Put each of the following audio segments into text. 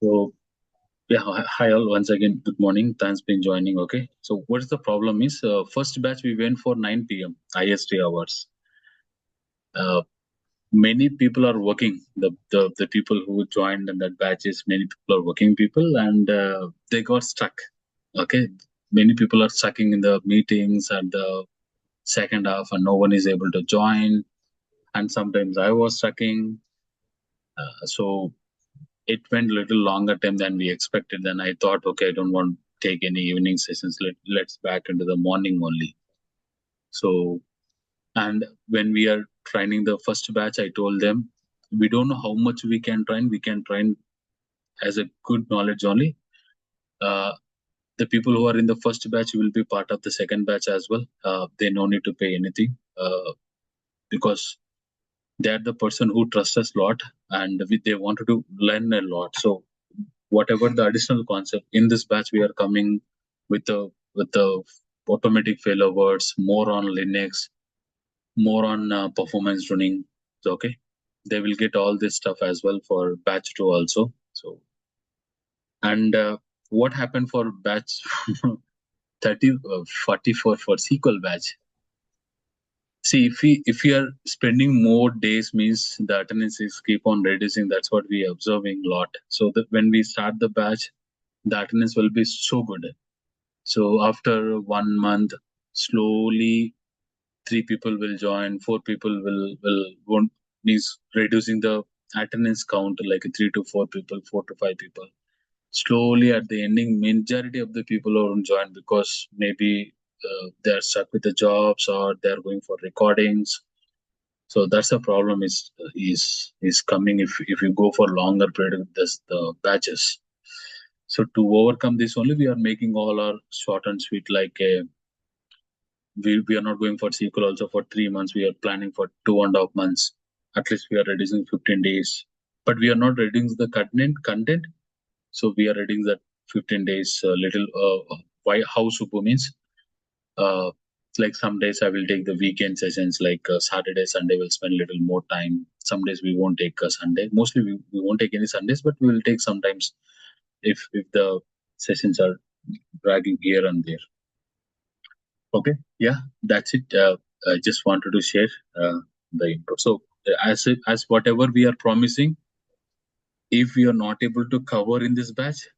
So yeah, hi all. Once again, good morning. Thanks for joining. Okay. So what is the problem is first batch we went for 9 p.m. IST hours. Many people are working. The people who joined in that batches, many people are working people, and they got stuck. Okay. Many people are stuck in the meetings at the second half, and no one is able to join. And sometimes I was stucking. So it went a little longer time than we expected. Then I thought, okay, I don't want to take any evening sessions. Let's back into the morning only. So, and when we are training the first batch, I told them, we don't know how much we can train. We can train as a good knowledge only. The people who are in the first batch will be part of the second batch as well. They no need to pay anything because they are the person who trusts us a lot, and they wanted to learn a lot. So whatever the additional concept in this batch, we are coming with the automatic failovers, more on Linux, more on performance tuning. So, okay, they will get all this stuff as well for batch 2 also. So, and what happened for batch 44 for SQL batch? See, if we are spending more days, means the attendance is keep on reducing. That's what we are observing a lot. So that when we start the batch, the attendance will be so good. So after 1 month, slowly 3 people will join, 4 people will won't means reducing the attendance count like 3 to 4 people, 4 to 5 people. Slowly at the ending, majority of the people won't join because maybe they're stuck with the jobs or they're going for recordings. So that's the problem is coming if you go for longer period with this the batches. So to overcome this only, we are making all our short and sweet like a we are not going for SQL also for 3 months. We are planning for 2.5 months. At least we are reducing 15 days. But we are not reducing the content. So we are reducing that 15 days little why how super means uh, like some days I will take the weekend sessions like Saturday, Sunday will spend a little more time. Some days we won't take a Sunday. Mostly we won't take any Sundays, but we will take sometimes if the sessions are dragging here and there. Okay, yeah, that's it. I just wanted to share the info. So as whatever we are promising, if we are not able to cover in this batch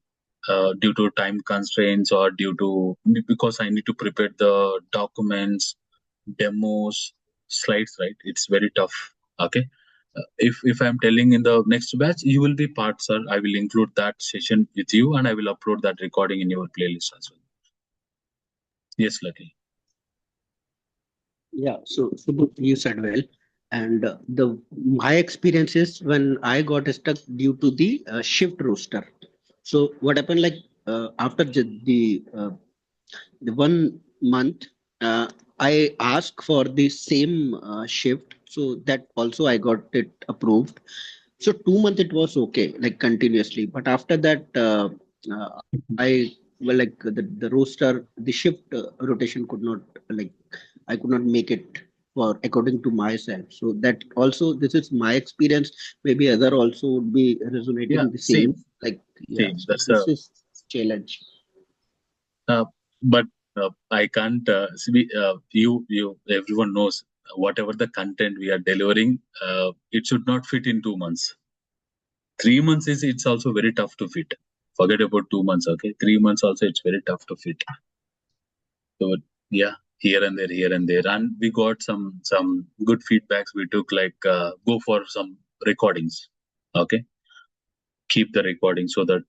due to time constraints or due to because I need to prepare the documents, demos, slides, right? It's very tough. Okay. If I'm telling in the next batch, you will be part, sir. I will include that session with you, and I will upload that recording in your playlist as well. Yes, Lucky. Yeah, so you said well, and the my experience is when I got stuck due to the shift roster. So what happened, like after the 1 month, I asked for the same shift, so that also I got it approved. So 2 months it was okay, like continuously, but after that, I well like the roster, the shift rotation could not like I could not make it for according to myself. So that also this is my experience. Maybe other also would be Yeah, resonating the same, same. Like yeah, same. so That's a this is challenge. uh, but I can't see you everyone knows whatever the content we are delivering, it should not fit in 2 months. 3 months is it's also very tough to fit. Forget about 2 months, okay? 3 months also it's very tough to fit. So yeah, here and there, and we got some good feedbacks. We took like go for some recordings, okay? Keep the recording so that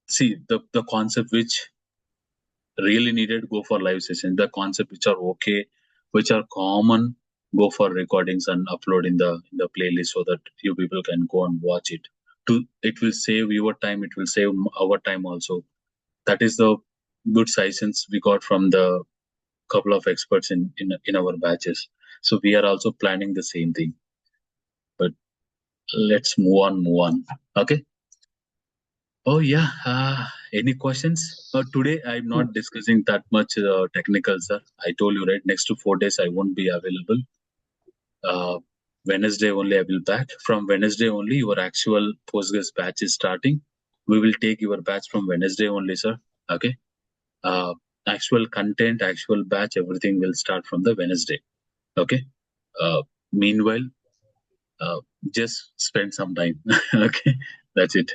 see the concept which really needed go for live sessions. The concept which are okay, which are common, go for recordings and upload in the playlist so that you people can go and watch it. It will save your time. It will save our time also. That is the good sessions we got from the couple of experts in our batches. So we are also planning the same thing. But let's move on. Okay. Oh yeah. Any questions? Today I'm not discussing that much technical, sir. I told you right. Next to 4 days I won't be available. Uh, Wednesday only I will back. From Wednesday only your actual Postgres batch is starting. We will take your batch from Wednesday only, sir. Okay. Actual content, actual batch, everything will start from the Wednesday. Okay. Meanwhile, just spend some time. Okay. That's it.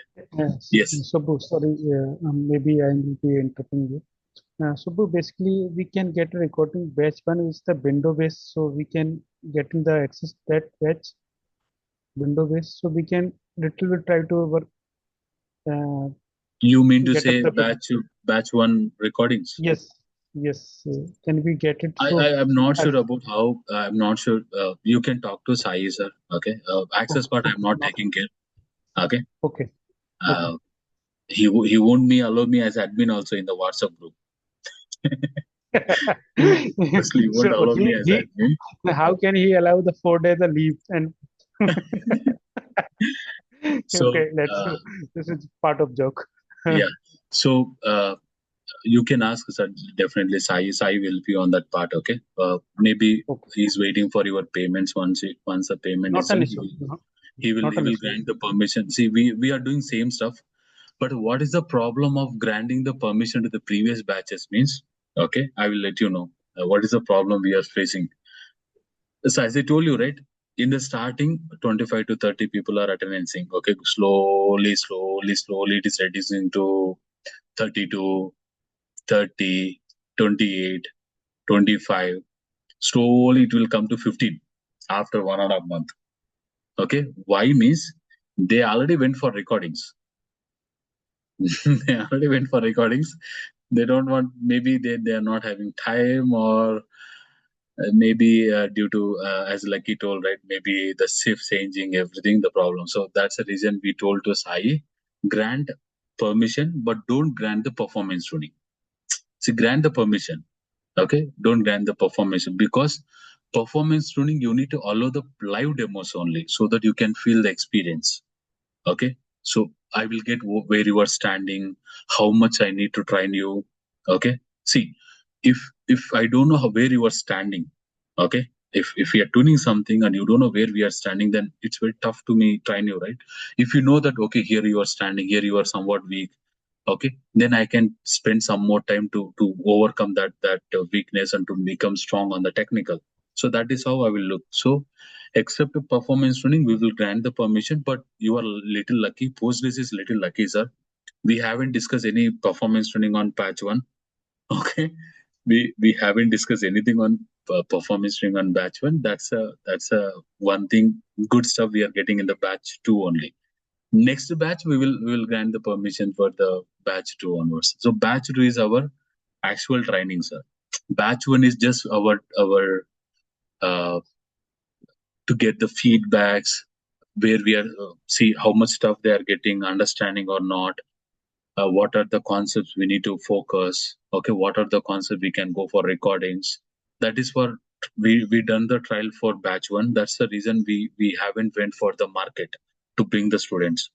Yes. Subbu, sorry, maybe I will be interrupting you. Subbu, basically, we can get a recording batch one is the window based, so we can get in the access that batch window based, so we can little bit try to work. You mean to Get up say the batch one recordings? Yes, yes. Can we get it? I am not sure about how. I'm not sure. You can talk to Sai, sir. Okay. Access part I'm not taking care. Okay. Okay. He won't allow me as admin also in the WhatsApp group. Honestly, he won't allow me as admin. How can he allow the 4 days of leave and So okay, this is part of joke. Yeah. So you can ask, sir. Definitely, Sai will be on that part. Okay. Maybe he's waiting for your payments. Once the payment Not is an done, issue. he will grant the permission. See, we are doing same stuff, but what is the problem of granting the permission to the previous batches means? Okay, I will let you know what is the problem we are facing. So as I told you, right, in the starting, 25 to 30 people are attendancing. Okay, slowly, it is reducing to 32, 30, 28, 25. Slowly, it will come to 15 after 1.5 month. Okay, why means they already went for recordings. They already went for recordings. They don't want, maybe they are not having time, or maybe due to, as Lucky told, right, maybe the shift changing, everything, the problem. So that's the reason we told to Sai, grant permission, but don't grant the performance tuning. See, grant the permission. Okay, don't grant the performance, because performance tuning, you need to allow the live demos only so that you can feel the experience. Okay, so I will get where you are standing, how much I need to train you. Okay, see, if I don't know where you are standing, okay, if we are tuning something and you don't know where we are standing, then it's very tough to me train you, right? If you know that, okay, here you are standing, here you are somewhat weak, okay, then I can spend some more time to overcome that weakness and to become strong on the technical. So that is how I will look. So except the performance tuning, we will grant the permission, but you are little lucky. Postgres is little lucky, sir. We haven't discussed any performance tuning on patch one. Okay, we haven't discussed anything on performance tuning on batch one. That's a one thing, good stuff we are getting in the batch two only. Next batch we will grant the permission for the batch 2 onwards. So batch 2 is our actual training, sir. Batch 1 is just our to get the feedbacks, where we are see how much stuff they are getting, understanding or not. What are the concepts we need to focus? Okay, what are the concepts we can go for recordings? That is for we done the trial for batch 1. That's the reason we haven't went for the market to bring the students.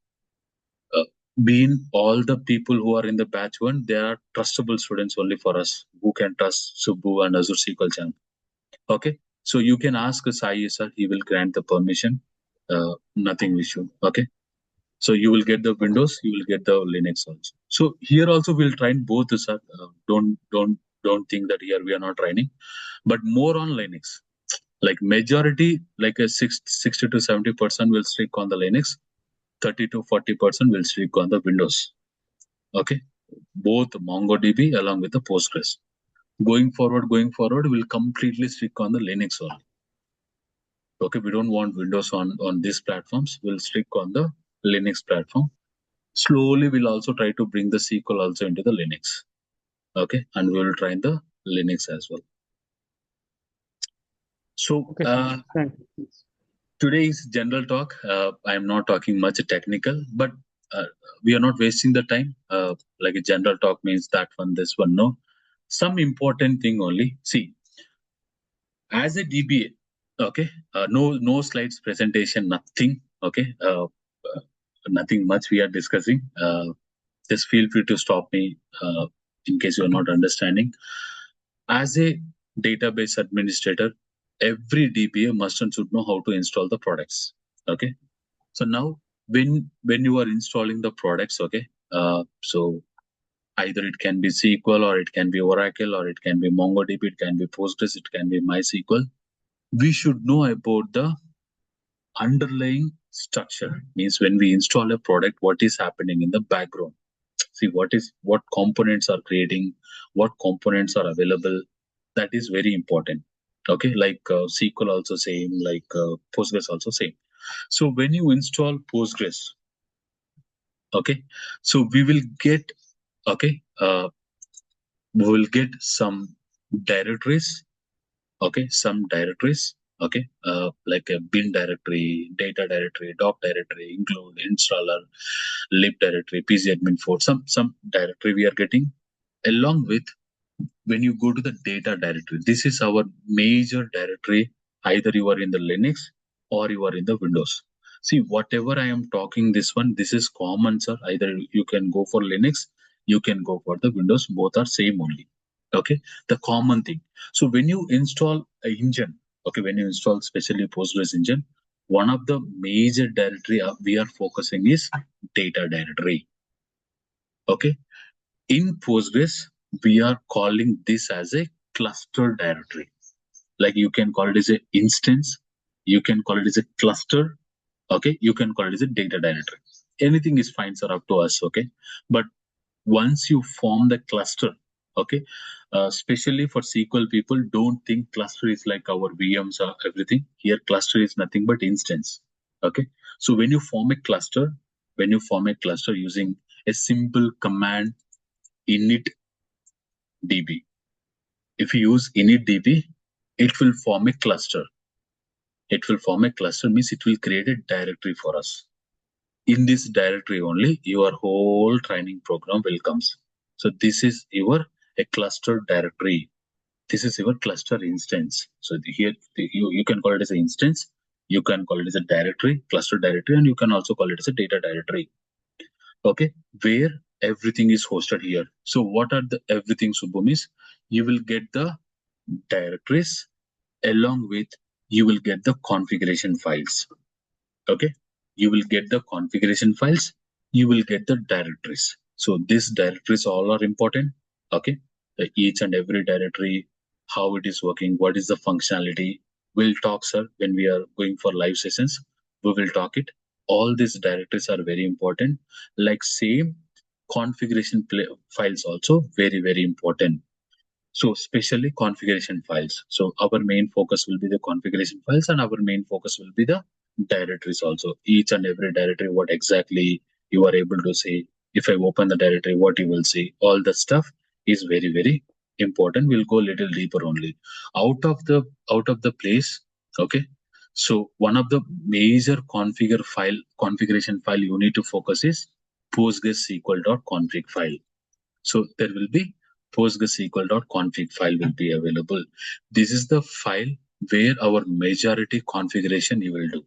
Being all the people who are in the batch 1, they are trustable students only for us, who can trust Subbu and AzureSQLChamp. Okay, so you can ask Sai, sir, he will grant the permission. Nothing issue. Okay, so you will get the Windows, you will get the Linux also. So here also we'll train both, sir. Don't think that here we are not training, but more on Linux. Like majority, like a 60 to 70% will stick on the Linux. 30 to 40% will stick on the Windows. Okay, both MongoDB along with the Postgres. Going forward, we'll completely stick on the Linux only. Okay, we don't want Windows on these platforms. We'll stick on the Linux platform. Slowly, we'll also try to bring the SQL also into the Linux. Okay, and we will try the Linux as well. So today's general talk. I am not talking much technical, but we are not wasting the time. Like a general talk means that one, this one, no. Some important thing only. See, as a DBA, okay, no slides presentation, nothing. Okay, nothing much we are discussing. Just feel free to stop me in case you are not understanding. As a database administrator, every DBA must and should know how to install the products. Okay, so now when you are installing the products, okay, So either it can be SQL, or it can be Oracle, or it can be MongoDB, it can be Postgres, it can be MySQL. We should know about the underlying structure. Means when we install a product, what is happening in the background. See what components are creating, what components are available. That is very important. Okay, like SQL also same, like Postgres also same. So when you install Postgres, okay, so we will get, okay, we will get some directories, okay, some directories, okay, like a bin directory, data directory, doc directory, include, installer, lib directory, pgadmin4, some directory we are getting. Along with, when you go to the data directory, this is our major directory. Either you are in the Linux or you are in the Windows. See, whatever I am talking, this one, this is common, sir. Either you can go for Linux, you can go for the Windows. Both are same only. Okay, the common thing. So when you install a engine, okay, when you install especially Postgres engine, one of the major directory we are focusing is data directory. Okay, in Postgres, we are calling this as a cluster directory. Like you can call it as an instance, you can call it as a cluster, okay, you can call it as a data directory. Anything is fine, sir, up to us, okay. But once you form the cluster, okay, especially for SQL people, don't think cluster is like our VMs or everything. Here, cluster is nothing but instance, okay. So when you form a cluster, using a simple command init db. If you use initdb, it will form a cluster. It will form a cluster means it will create a directory for us. In this directory only, your whole training program will comes. So this is your a cluster directory. This is your cluster instance. So here you can call it as an instance. You can call it as a directory, cluster directory, and you can also call it as a data directory. Okay, where everything is hosted here. So what are the everything, Subham, is you will get the directories, along with you will get the configuration files. Okay, you will get the configuration files, you will get the directories. So these directories all are important. Okay, each and every directory, how it is working, what is the functionality, we'll talk, sir, when we are going for live sessions. We will talk it. All these directories are very important. Like same configuration files also very important. So especially configuration files. So our main focus will be the configuration files, and our main focus will be the directories also. Each and every directory, what exactly you are able to see. If I open the directory, what you will see. All the stuff is very important. We'll go a little deeper only. Out of the place, okay. So one of the major configuration file you need to focus is PostgreSQL.config file. So there will be PostgreSQL.config file will be available. This is the file where our majority configuration you will do.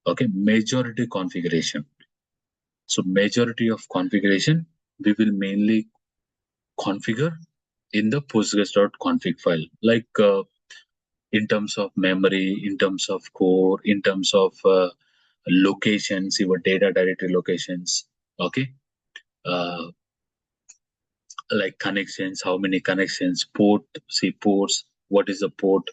Okay, majority configuration. So majority of configuration we will mainly configure in the Postgres.config file, like in terms of memory, in terms of core, in terms of locations, your data directory locations. Okay. Like connections, how many connections, ports, what is the port,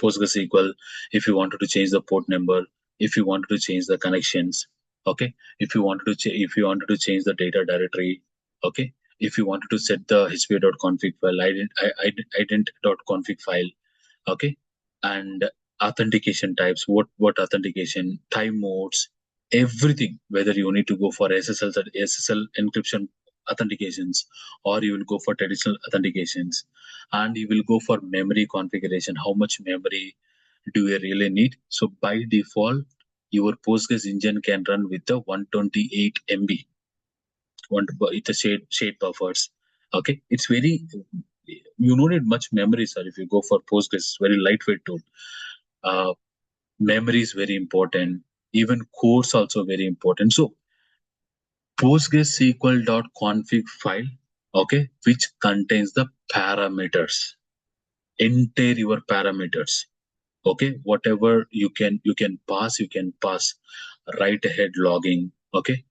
PostgreSQL, if you wanted to change the port number, if you wanted to change the connections, okay, if you wanted to change the data directory, okay, if you wanted to set the hp.config file, ident.config file, okay, and authentication types, what authentication, time modes, everything, whether you need to go for SSL encryption authentications, or you will go for traditional authentications, and you will go for memory configuration, how much memory do you really need. So by default, your Postgres engine can run with the 128 MB, with the shade buffers. Okay, it's very, you don't need much memory, sir. If you go for Postgres, very lightweight tool. Memory is very important. Even cores also very important. So PostgreSQL.config file, okay, which contains the parameters, entire your parameters. Okay, whatever you can pass, write ahead logging. Okay,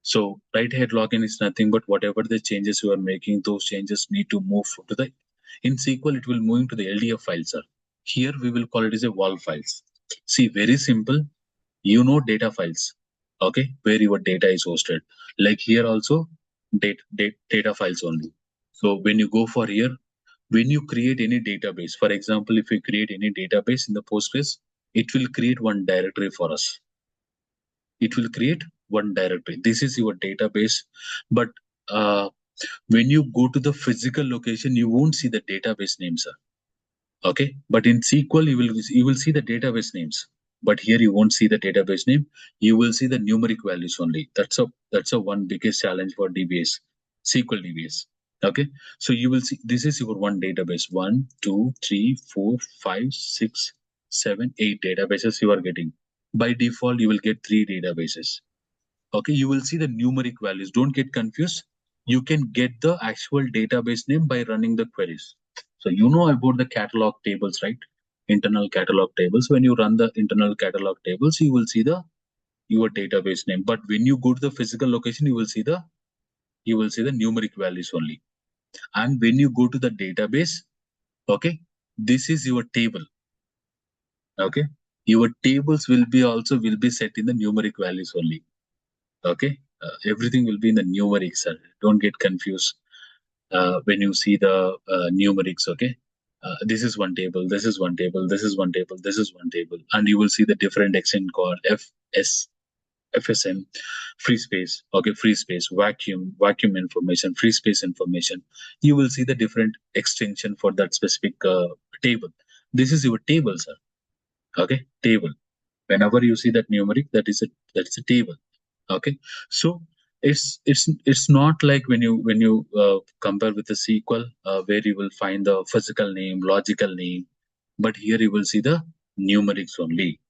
So right head login is nothing but whatever the changes you are making, those changes need to move to the, in SQL, it will move to the LDF files, sir. Here we will call it as a wall files. See, very simple, data files, okay, where your data is hosted. Like here also, data files only. So when you go for here, when you create any database, for example, if you create any database in the Postgres, it will create one directory for us. It will create one directory. This is your database, but when you go to the physical location, you won't see the database names, sir. Okay, but in SQL you will see the database names, but here you won't see the database name. You will see the numeric values only. That's a one biggest challenge for DBS, SQL DBS. Okay, so you will see this is your one database. 1, 2, 3, 4, 5, 6, 7, 8 databases you are getting. By default, you will get 3 databases. Okay, you will see the numeric values. Don't get confused. You can get the actual database name by running the queries. So you know about the catalog tables, right? Internal catalog tables. When you run the internal catalog tables, you will see your database name. But when you go to the physical location, you will see the numeric values only. And when you go to the database, okay, this is your table. Okay, your tables will be set in the numeric values only. Okay, everything will be in the numerics. Don't get confused when you see the numerics. Okay, this is one table, this is one table, this is one table, this is one table, and you will see the different extent called FSM, free space. Okay, free space, vacuum information, free space information. You will see the different extension for that specific table. This is your table, sir. Okay, table. Whenever you see that numeric, that's a table. Okay, so it's not like when you compare with the SQL where you will find the physical name, logical name, but here you will see the numerics only.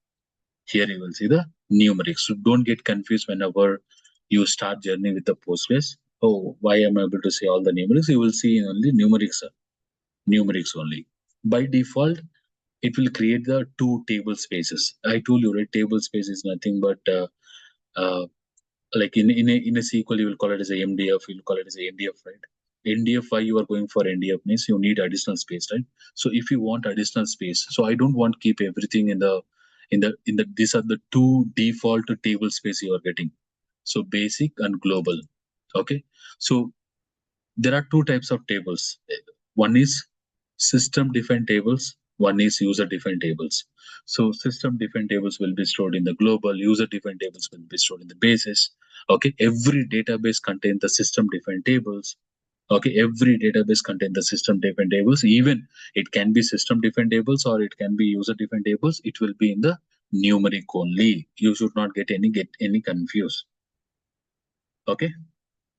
Here you will see the numerics. So don't get confused whenever you start journey with the Postgres. Oh, why am I able to see all the numerics? You will see only numerics, numerics only. By default, it will create the 2 table spaces. I told you, right? Table space is nothing but like in a SQL, you will call it as a MDF. You will call it as a NDF, right? NDF, why you are going for NDF means you need additional space, right? So if you want additional space, so I don't want to keep everything in the these are the 2 default table space you are getting. So basic and global. Okay, so there are 2 types of tables. One is system defined tables, one is user defined tables. So system defined tables will be stored in the global, user defined tables will be stored in the basis. Okay, every database contains the system defined tables. Okay, every database contains the system defined tables. Even it can be system defined tables or it can be user defined tables. It will be in the numeric only. You should not get any confused. Okay,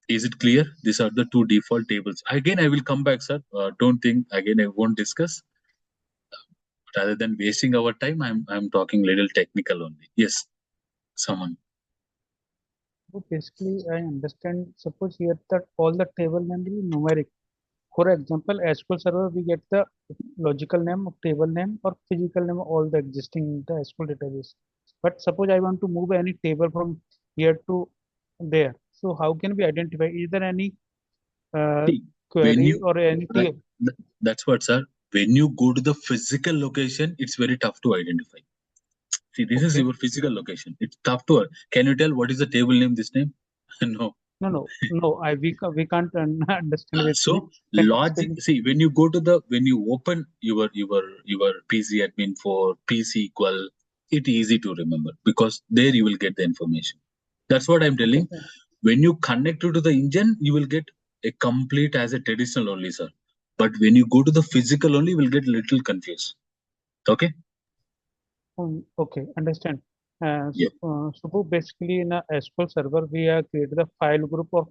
is it clear? These are the 2 default tables. Again, I will come back, sir. Don't think again I won't discuss. Rather than wasting our time, I'm talking little technical only. Yes, someone. So basically, I understand. Suppose here that all the table name will be numeric. For example, SQL Server, we get the logical name of table name or physical name of all the existing in the SQL database. But suppose I want to move any table from here to there. So how can we identify? Is there any See, when query you or any right, that's what, sir. When you go to the physical location, it's very tough to identify. See, this is Okay. your physical location. It's tough to. Can you tell what is the table name? This name? No. No. We can't understand basically. So Can you logic. explain? See, when you open your PC admin for PSQL, it's easy to remember because there you will get the information. That's what I'm Okay. telling. When you connect to the engine, you will get a complete as a traditional only, sir. But when you go to the physical only, you will get little confused. Okay. Okay, understand. Yeah. So basically in a SQL server, we have created a file group or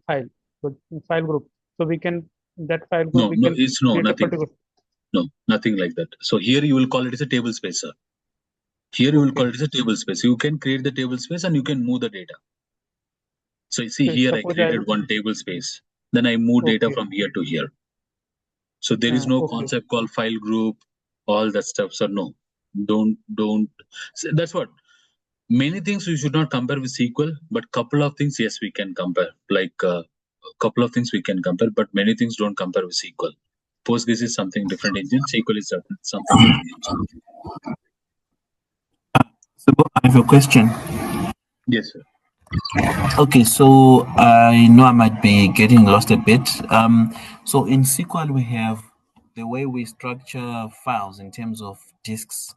so file group. So we can, that file group, No, we no, can it's no create a nothing. particular. No, nothing like that. So here you will call it as a table space, sir. Here you will call Okay. it as a table space. You can create the table space and you can move the data. So you see Okay, here I suppose I, created one table space. Then I move data okay, from here to here. So there is no okay, concept called file group, all that stuff. So no, don't. So that's what. Many things you should not compare with SQL, but couple of things, yes, we can compare. Like a couple of things we can compare, but many things don't compare with SQL. Postgres is something different engine. SQL is something different engine. So I have a question. Yes, sir. Okay, so I know I might be getting lost a bit. So in SQL we have the way we structure files in terms of disks,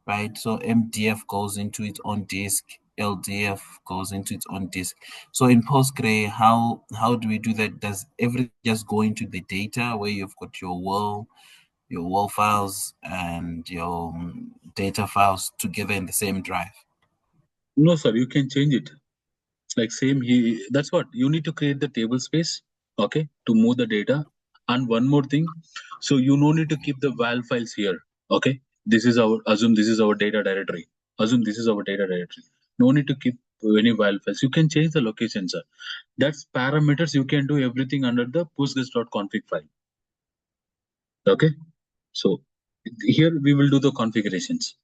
right? So MDF goes into its own disk, LDF goes into its own disk. So in Postgre, how do we do that? Does everything just go into the data where you've got your world files and your data files together in the same drive? No, sir, you can change it. Like same, that's what you need to create the table space, okay, to move the data. And one more thing, so you no need to keep the val files here, okay. This is assume this is our data directory. Assume this is our data directory. No need to keep any val files. You can change the location, sir. That's parameters. You can do everything under the postgres.config file. Okay. So here we will do the configurations.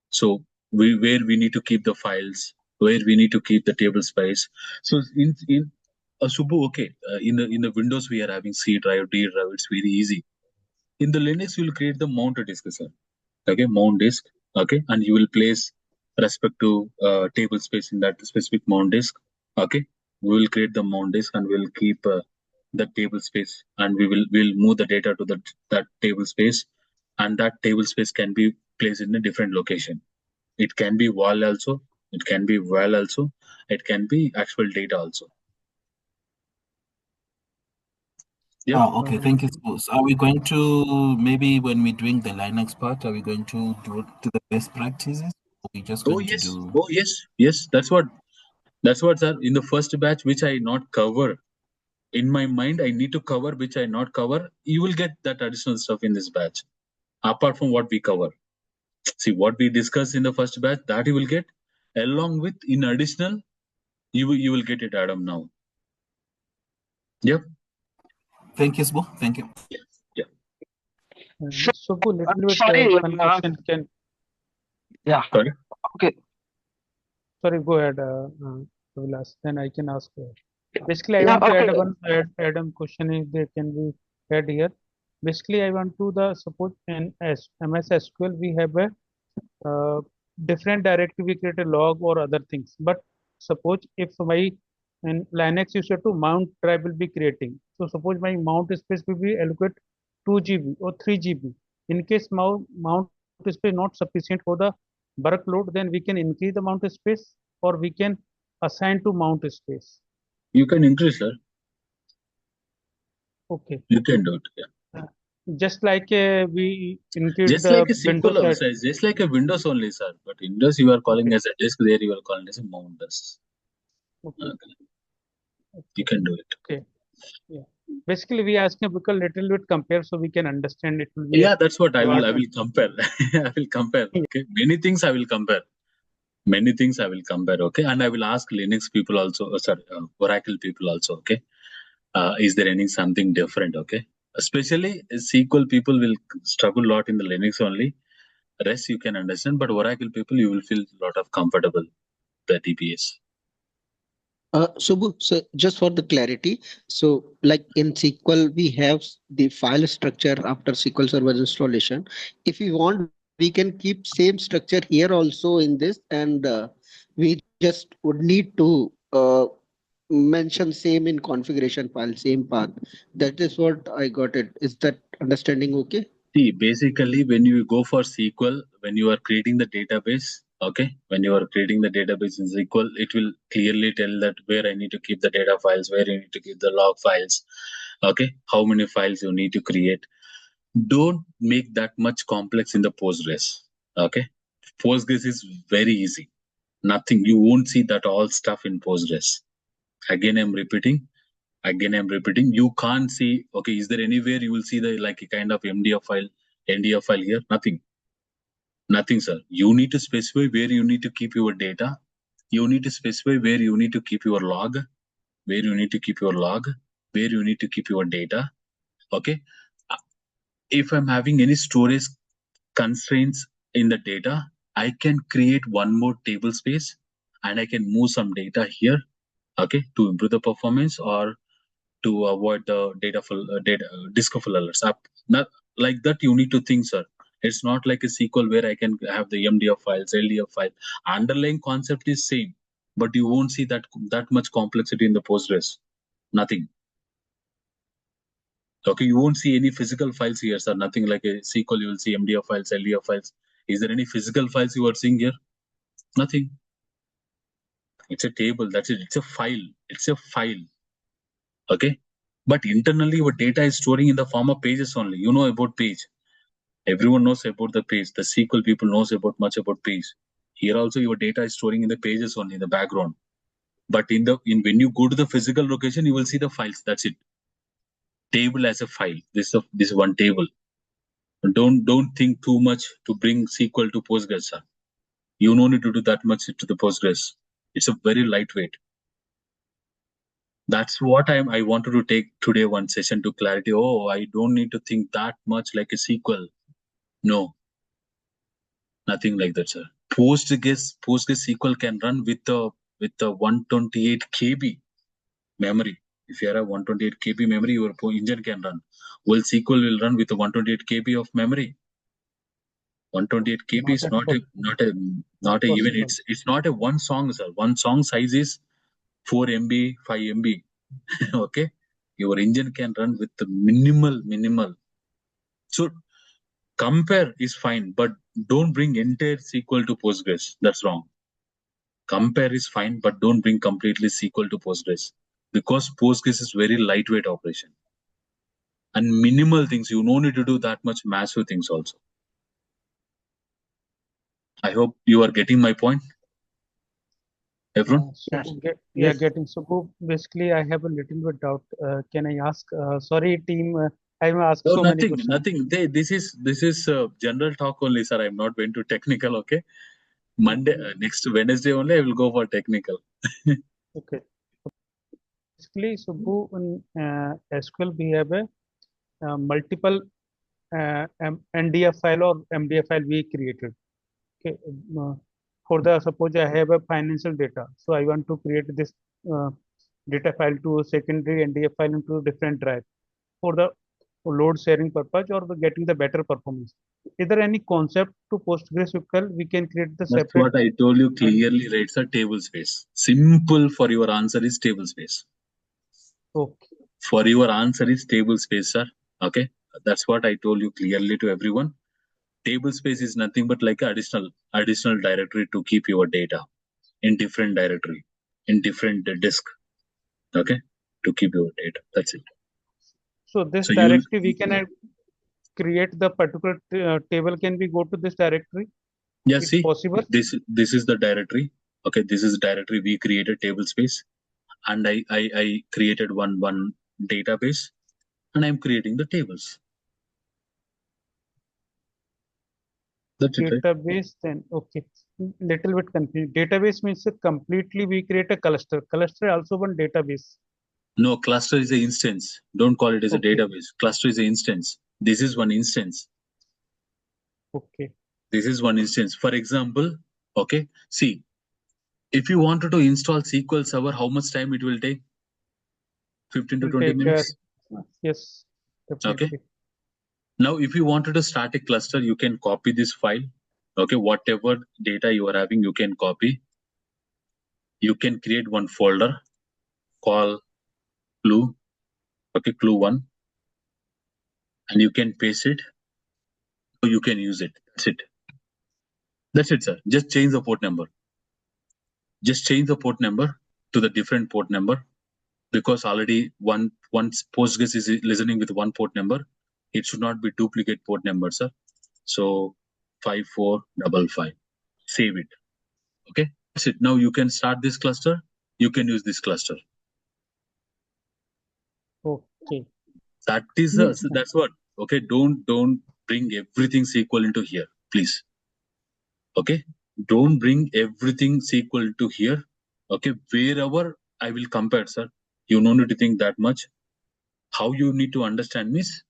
So where we need to keep the files, where we need to keep the table space. So in Subbu, okay, in the Windows we are having C drive, D drive. It's very easy. In the Linux, you will create the mount disk, sir. Okay, mount disk. Okay, and you will place respect to table space in that specific mount disk. Okay, we will create the mount disk and we'll keep the table space, and we'll move the data to that table space, and that table space can be placed in a different location. It can be wall also, it can be val also, it can be actual data also. Yeah. Oh, okay. Thank you. So are we going to, maybe when we're doing the Linux part, are we going to do it to the best practices? Or are we just going to do? Oh yes. That's what, sir. In the first batch, which I not cover, in my mind, I need to cover which I not cover. You will get that additional stuff in this batch, apart from what we cover. See what we discussed in the first batch, that you will get, along with in additional, you will get it, Adam, now. Yep. Thank you, Sbo. Thank you. Yeah. Subbu, little bit Sorry, one question can. yeah. Sorry. Okay. Sorry, go ahead, Vilas. Then I can ask. Basically, I Yeah, want to add okay. one add-on question if they can be add here. Basically, I want to suppose in MS SQL we have a different directory, we create a log or other things. But suppose if my in Linux you said to mount drive will be creating. So suppose my mount space will be allocate 2 GB or 3 GB. In case mount space not sufficient for the workload, then we can increase the mount space or we can assign to mount space. You can increase, sir. Okay. You can do it. Yeah. Just like we increase Just the like a Windows SQL size, just like a Windows only, sir. But Windows you are calling as a disk, there you are calling as a mount disk. Okay. You can do it. Okay. Yeah. Basically, we asking because little bit compare so we can understand it will be. Yeah, that's what I will compare. I will compare. Okay. Many things I will compare. Many things I will compare. Okay. And I will ask Linux people also, Oracle people also. Okay. Is there any something different? Okay. Especially SQL people will struggle a lot in the Linux only. Rest you can understand, but Oracle people you will feel a lot of comfortable the DBS. Subbu, so just for the clarity, so like in SQL, we have the file structure after SQL Server installation. If we want, we can keep same structure here also in this, and we just would need to mention same in configuration file, same path. That is what I got it. Is that understanding okay? See, basically, when you go for SQL, when you are creating the database, okay, when you are creating the database in SQL, it will clearly tell that where I need to keep the data files, where you need to keep the log files, okay, how many files you need to create. Don't make that much complex in the Postgres, okay. Postgres is very easy. Nothing, you won't see that all stuff in Postgres. Again, I'm repeating. You can't see, okay, is there anywhere you will see the like a kind of NDF file here? Nothing, sir. You need to specify where you need to keep your data. You need to specify where you need to keep your log, where you need to keep your data. Okay. If I'm having any storage constraints in the data, I can create one more table space and I can move some data here, okay, to improve the performance or to avoid the disk full alerts. Not like that. You need to think, sir. It's not like a SQL where I can have the MDF files, LDF file. Underlying concept is same, but you won't see that much complexity in the Postgres. Nothing. Okay, you won't see any physical files here, sir. Nothing like a SQL. You will see MDF files, LDF files. Is there any physical files you are seeing here? Nothing. It's a table. That's it. It's a file. It's a file. Okay. But internally, your data is storing in the form of pages only. You know about page. Everyone knows about the page. The SQL people knows about much about page. Here also, your data is storing in the pages only in the background. But when you go to the physical location, you will see the files. That's it. Table as a file. This is one table. Don't think too much to bring SQL to Postgres, sir. You don't need to do that much to the Postgres. It's a very lightweight. That's what I wanted to take today one session to clarity. Oh, I don't need to think that much like a SQL. No, nothing like that, sir. PostgreSQL can run with the 128 KB memory. If you have a 128 KB memory, your engine can run. Well, SQL will run with a 128 KB of memory. 128 KB is not a even. It's not a one song, sir. One song size is 4 MB, 5 MB. Okay, your engine can run with the minimal. So compare is fine, but don't bring entire SQL to Postgres. That's wrong. Compare is fine, but don't bring completely SQL to Postgres because Postgres is very lightweight operation and minimal things. You don't need to do that much massive things also. I hope you are getting my point, everyone. Getting. So basically, I have a little bit doubt. Can I ask? Sorry, team. I will ask so many questions. Nothing. This is general talk only, sir. I'm not going to technical. Okay. Monday, next Wednesday only, I will go for technical. Okay. Basically, Subbu, in SQL, we have a multiple NDF file or MDF file we created. Okay. For the suppose I have a financial data, so I want to create this data file to a secondary NDF file into different drive for the load sharing purpose or getting the better performance. Is there any concept to PostgreSQL we can create the separate? That's what I told you clearly, right, sir? Table space. Simple for your answer is table space. Okay. For your answer is table space, sir. Okay. That's what I told you clearly to everyone. Table space is nothing but like additional directory to keep your data in different directory, in different disk. Okay. To keep your data. That's it. So this directory we can create the particular table. Can we go to this directory? Yeah, it's see, possible. This is the directory. Okay, this is the directory we created table space, and I created one database, and I'm creating the tables. That's it, right? Database, then okay. Little bit confused. Database means completely we create a cluster. Cluster also one database. No, cluster is an instance. Don't call it as a database. Cluster is an instance. This is one instance. Okay. This is one instance. For example, okay, see, if you wanted to install SQL Server, how much time it will take? 15 to 20 minutes. Yes. Definitely. Okay. Now, if you wanted to start a cluster, you can copy this file. Okay, whatever data you are having, you can copy. You can create one folder, call clue. Okay, clue1, and you can paste it. So you can use it. That's it. That's it, sir. Just change the port number. Just change the port number to the different port number because already once Postgres is listening with one port number, it should not be duplicate port number, sir. So 5455. Save it. Okay, that's it. Now you can start this cluster. You can use this cluster. Okay. That is that's what. Okay, don't bring everything SQL into here, please. Okay, don't bring everything SQL to here. Okay, wherever I will compare, sir. You no need to think that much. How you need to understand is,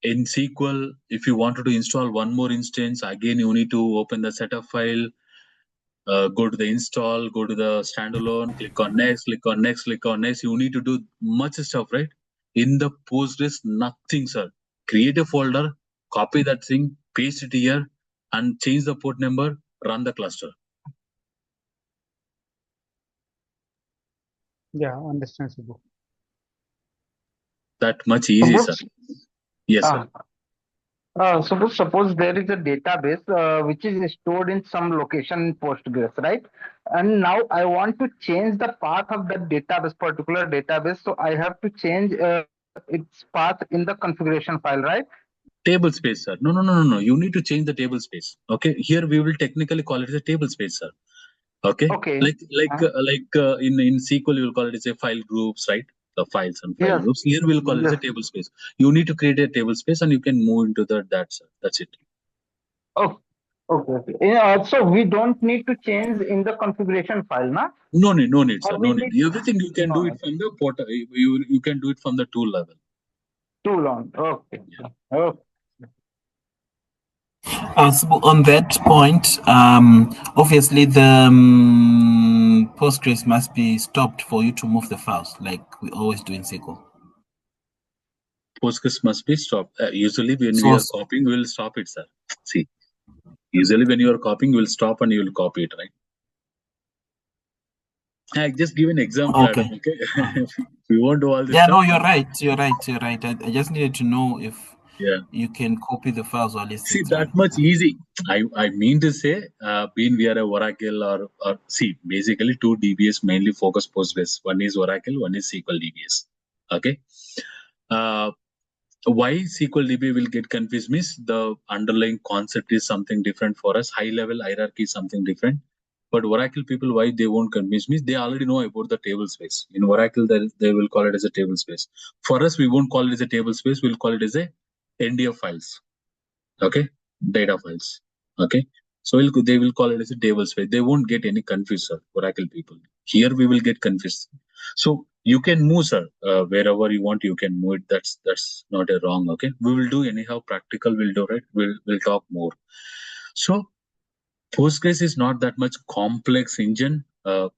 In SQL, if you wanted to install one more instance, again you need to open the setup file, go to the install, go to the standalone, click on next, click on next, click on next. You need to do much stuff, right? In the Postgres, nothing, sir. Create a folder, copy that thing, paste it here, and change the port number, run the cluster. Yeah, understand, Subbu. That much easy, sir. Yes, sir. Suppose there is a database which is stored in some location in Postgres, right? And now I want to change the path of that database, particular database. So I have to change its path in the configuration file, right? Table space, sir. No. You need to change the table space. Okay. Here we will technically call it as a table space, sir. Okay. Okay. Like in SQL you will call it as a file groups, right? The files and file groups. Here we'll call it as a table space. You need to create a table space and you can move into that, sir. That's it. Oh, okay. So we don't need to change in the configuration file, na? No need, sir. No need. Everything you can do it from the portal. You can do it from the tool level. Tool on. Okay. Yeah. Okay. So on that point, obviously the Postgres must be stopped for you to move the files, like we always do in SQL. Postgres must be stopped. Usually when we are copying, we will stop it, sir. See, usually when you are copying, you will stop and you will copy it, right? I just give an example. Okay. We won't do all this. Yeah, stuff. no, you're right. I just needed to know if you can copy the files or list. See, that much easy. I mean to say, being we are a Oracle or see, basically two DBS mainly focus Postgres. One is Oracle, one is SQL DBS. Okay. Why SQL DB will get confused means the underlying concept is something different for us. High level hierarchy is something different. But Oracle people, why they won't confuse me? They already know about the table space. In Oracle, they will call it as a table space. For us, we won't call it as a table space. We'll call it as a NDF files. Okay, data files. Okay, so they will call it as a table space. They won't get any confused, sir. Oracle people. Here we will get confused. So you can move, sir, wherever you want. You can move it. That's not a wrong. Okay, we will do anyhow. Practical, we'll do it. We'll talk more. So Postgres is not that much complex engine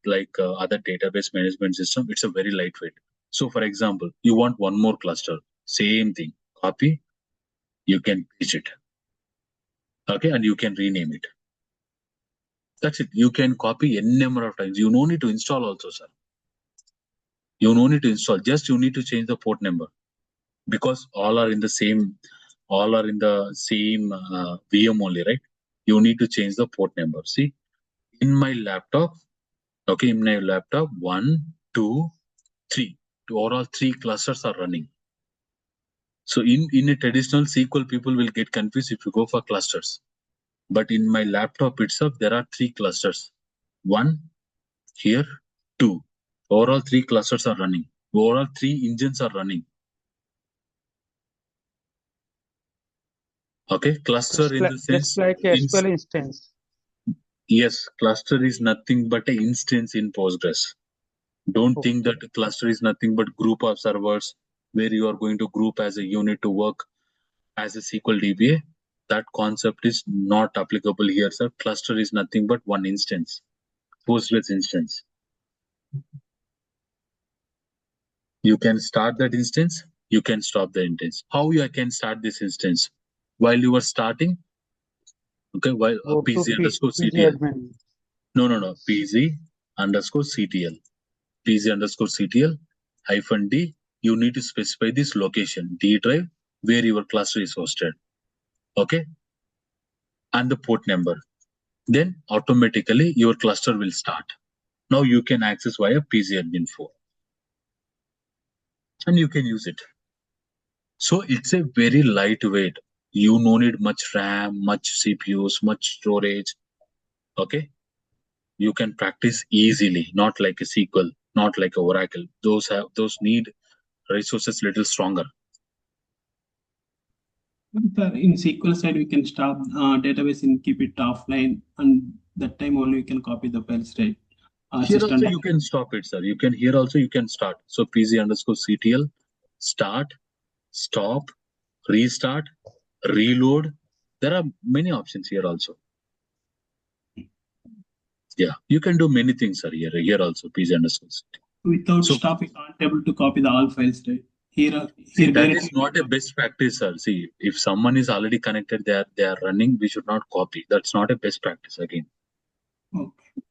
like other database management system. It's a very lightweight. So for example, you want one more cluster, same thing, copy, you can paste it. Okay, and you can rename it. That's it. You can copy any number of times. You no need to install also, sir. You no need to install. Just you need to change the port number because all are in the same VM only, right? You need to change the port number. See, in my laptop, okay, in my laptop, 1, 2, 3. Overall, 3 clusters are running. So in a traditional SQL, people will get confused if you go for clusters. But in my laptop itself, there are 3 clusters. 1 here, 2. Overall, 3 clusters are running. Overall, 3 engines are running. Okay, cluster in the sense. Just like a SQL instance. Yes, cluster is nothing but an instance in Postgres. Don't think that a cluster is nothing but group of servers where you are going to group as a unit to work as a SQL DBA. That concept is not applicable here, sir. Cluster is nothing but one instance, Postgres instance. You can start that instance, you can stop the instance. How you can start this instance? While you are starting, okay, while PZ underscore CTL. No, PZ underscore CTL. PZ underscore CTL -D. You need to specify this location, D drive, where your cluster is hosted. Okay. And the port number. Then automatically your cluster will start. Now you can access via PZadmin4. And you can use it. So it's a very lightweight. You no need much RAM, much CPUs, much storage. Okay. You can practice easily, not like a SQL, not like a Oracle. Those need resources little stronger. In SQL side, we can stop database and keep it offline, and that time only we can copy the files, right? Here also you can stop it, sir. You can here also you can start. So PZ underscore CTL, start, stop, restart, reload. There are many options here also. Yeah, you can do many things, sir. Here also, please understand. Without stop, we can't able to copy the all files, right? Here That is not a best practice, sir. See, if someone is already connected, they are running, we should not copy. That's not a best practice again. Okay.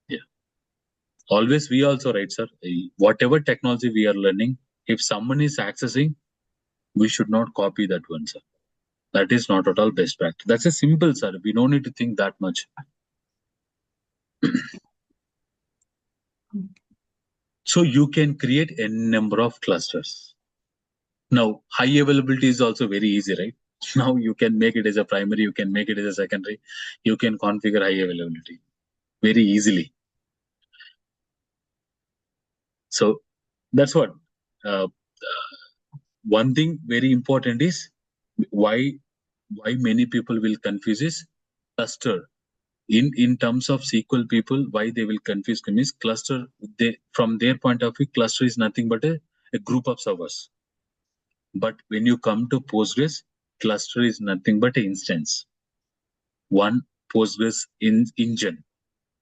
Yeah. Always we also, right, sir? Whatever technology we are learning, if someone is accessing, we should not copy that one, sir. That is not at all best practice. That's a simple, sir. We don't need to think that much. So you can create a number of clusters. Now, high availability is also very easy, right? Now you can make it as a primary, you can make it as a secondary, you can configure high availability very easily. So that's what. One thing very important is why many people will confuse is cluster. In terms of SQL people, why they will confuse is cluster. They, from their point of view, cluster is nothing but a group of servers. But when you come to Postgres, cluster is nothing but an instance. One Postgres engine,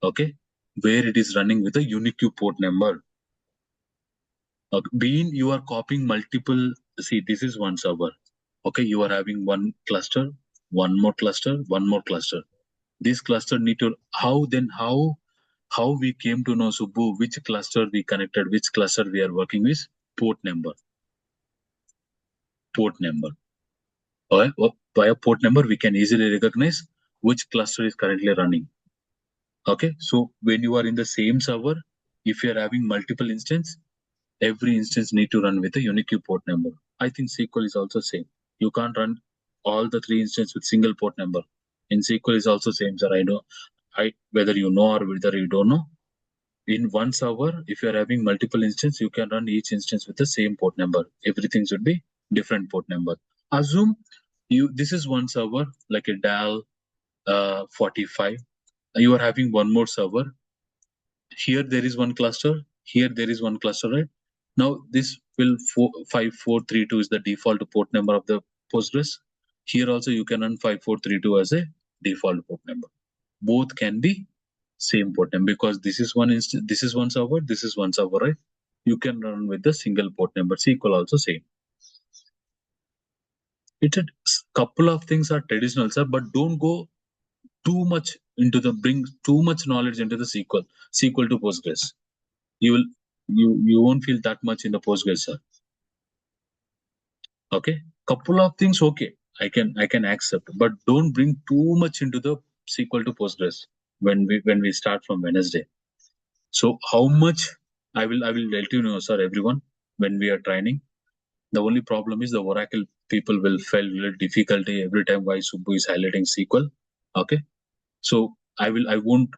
okay, where it is running with a unique port number. Being you are copying multiple, see, this is one server. Okay, you are having one cluster, one more cluster, one more cluster. This cluster need to, how we came to know, Subbu, which cluster we connected, which cluster we are working with, port number. Port number. Okay, by a port number, we can easily recognize which cluster is currently running. Okay, so when you are in the same server, if you are having multiple instances, every instance need to run with a unique port number. I think SQL is also same. You can't run all the 3 instances with single port number. In SQL is also same, sir. I know, whether you know or whether you don't know. In one server, if you are having multiple instances, you can run each instance with the same port number. Everything should be different port number. Assume this is one server like a DAL 45. You are having one more server. Here there is one cluster. Here there is one cluster, right? Now this will 5432 is the default port number of the Postgres. Here also you can run 5432 as a default port number. Both can be same port number because this is one instance, this is one server, this is one server, right? You can run with the single port number. SQL also same. It's a couple of things are traditional, sir, but don't go too much into bring too much knowledge into the SQL to Postgres. You won't feel that much in the Postgres, sir. Okay, couple of things, okay, I can accept, but don't bring too much into the SQL to Postgres when we start from Wednesday. So how much I will let you know, sir, everyone, when we are training. The only problem is the Oracle people will feel little difficulty every time why Subbu is highlighting SQL. Okay, so I won't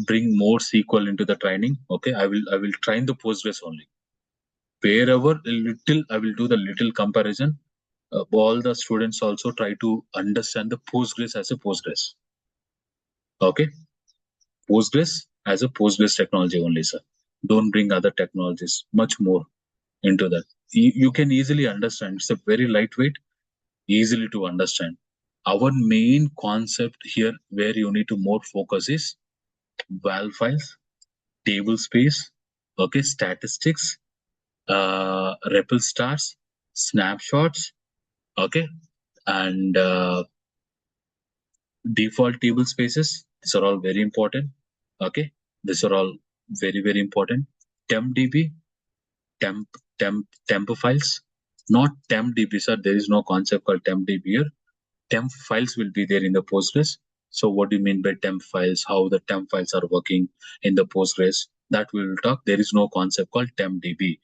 bring more SQL into the training. Okay, I will train the Postgres only. Wherever little, I will do the little comparison. All the students also try to understand the Postgres as a Postgres. Okay, Postgres as a Postgres technology only, sir. Don't bring other technologies much more into that. You can easily understand. It's a very lightweight, easily to understand. Our main concept here, where you need to more focus, is val files, table space, okay, statistics, REPL stars, snapshots, okay, and default table spaces. These are all very important. Okay, these are all very important. TempDB, temp files, not TempDB, sir. There is no concept called TempDB here. Temp files will be there in the Postgres. So what do you mean by temp files? How the temp files are working in the Postgres? That we will talk. There is no concept called TempDB.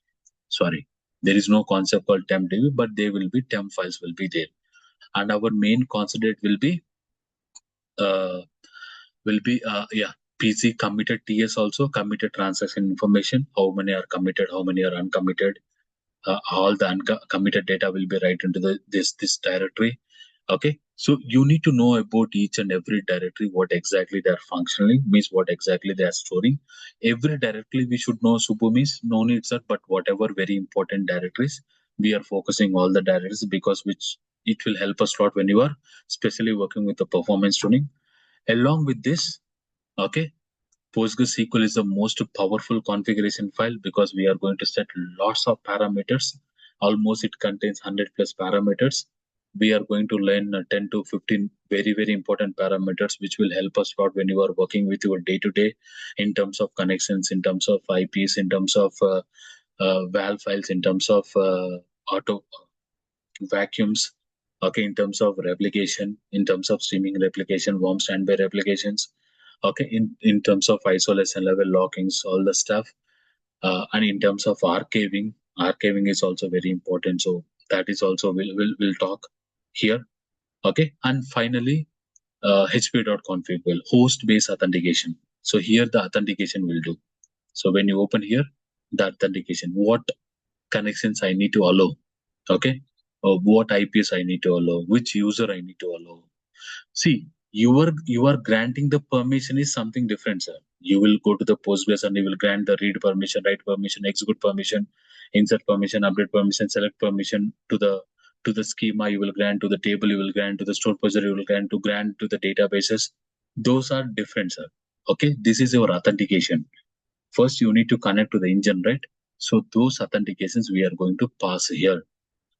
Sorry, there is no concept called TempDB, but there will be temp files will be there. And our main concept will be PC committed TS also, committed transaction information. How many are committed? How many are uncommitted? All the uncommitted data will be right into this directory. Okay, so you need to know about each and every directory, what exactly they are functioning, means what exactly they are storing. Every directory we should know, Subbu, means no need, sir, but whatever very important directories we are focusing all the directories because which it will help us a lot when you are especially working with the performance tuning. Along with this, okay, PostgreSQL is the most powerful configuration file because we are going to set lots of parameters. Almost it contains 100 plus parameters. We are going to learn 10 to 15 very, very important parameters, which will help us a lot when you are working with your day-to-day in terms of connections, in terms of IPs, in terms of val files, in terms of auto vacuums, okay, in terms of replication, in terms of streaming replication, warm standby replications, okay, in terms of isolation level lockings, all the stuff, and in terms of archiving is also very important. So that is also we'll talk here, okay. And finally, hp.config will host based authentication. So here the authentication will do. So when you open here, the authentication, what connections I need to allow, okay, what IPs I need to allow, which user I need to allow. See, you are granting the permission is something different, sir. You will go to the Postgres and you will grant the read permission, write permission, execute permission, insert permission, update permission, select permission to the schema. You will grant to the table. You will grant to the store procedure. You will grant to the databases. Those are different, sir. Okay, this is your authentication. First, you need to connect to the engine, right? So those authentications we are going to pass here.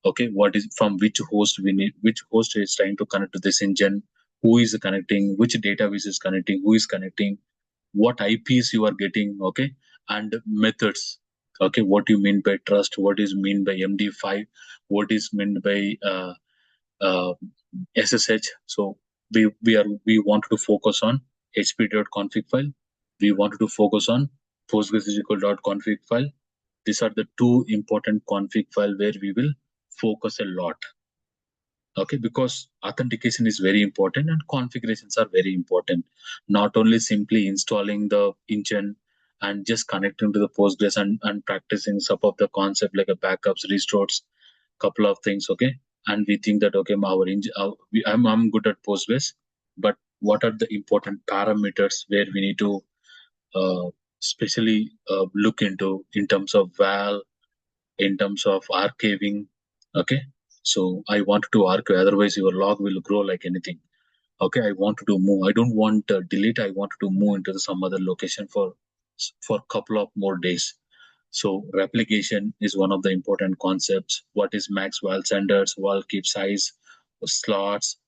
Okay, what is from which host we need, which host is trying to connect to this engine, who is connecting, which database is connecting, who is connecting, what IPs you are getting, okay, and methods. Okay, what you mean by trust, what is mean by MD5, what is meant by SSH. So we wanted to focus on hp.config file. We wanted to focus on PostgreSQL.config file. These are the two important config file where we will focus a lot. Okay, because authentication is very important and configurations are very important. Not only simply installing the engine and just connecting to the Postgres and practicing some of the concept like a backups, restores, couple of things. Okay, and we think that okay, I'm good at Postgres, but what are the important parameters where we need to especially look into in terms of val, in terms of archiving, okay. So I want to archive, otherwise your log will grow like anything. Okay, I want to move, I don't want delete, I want to move into some other location for couple of more days. So replication is one of the important concepts. What is max val standards, val keep size, slots,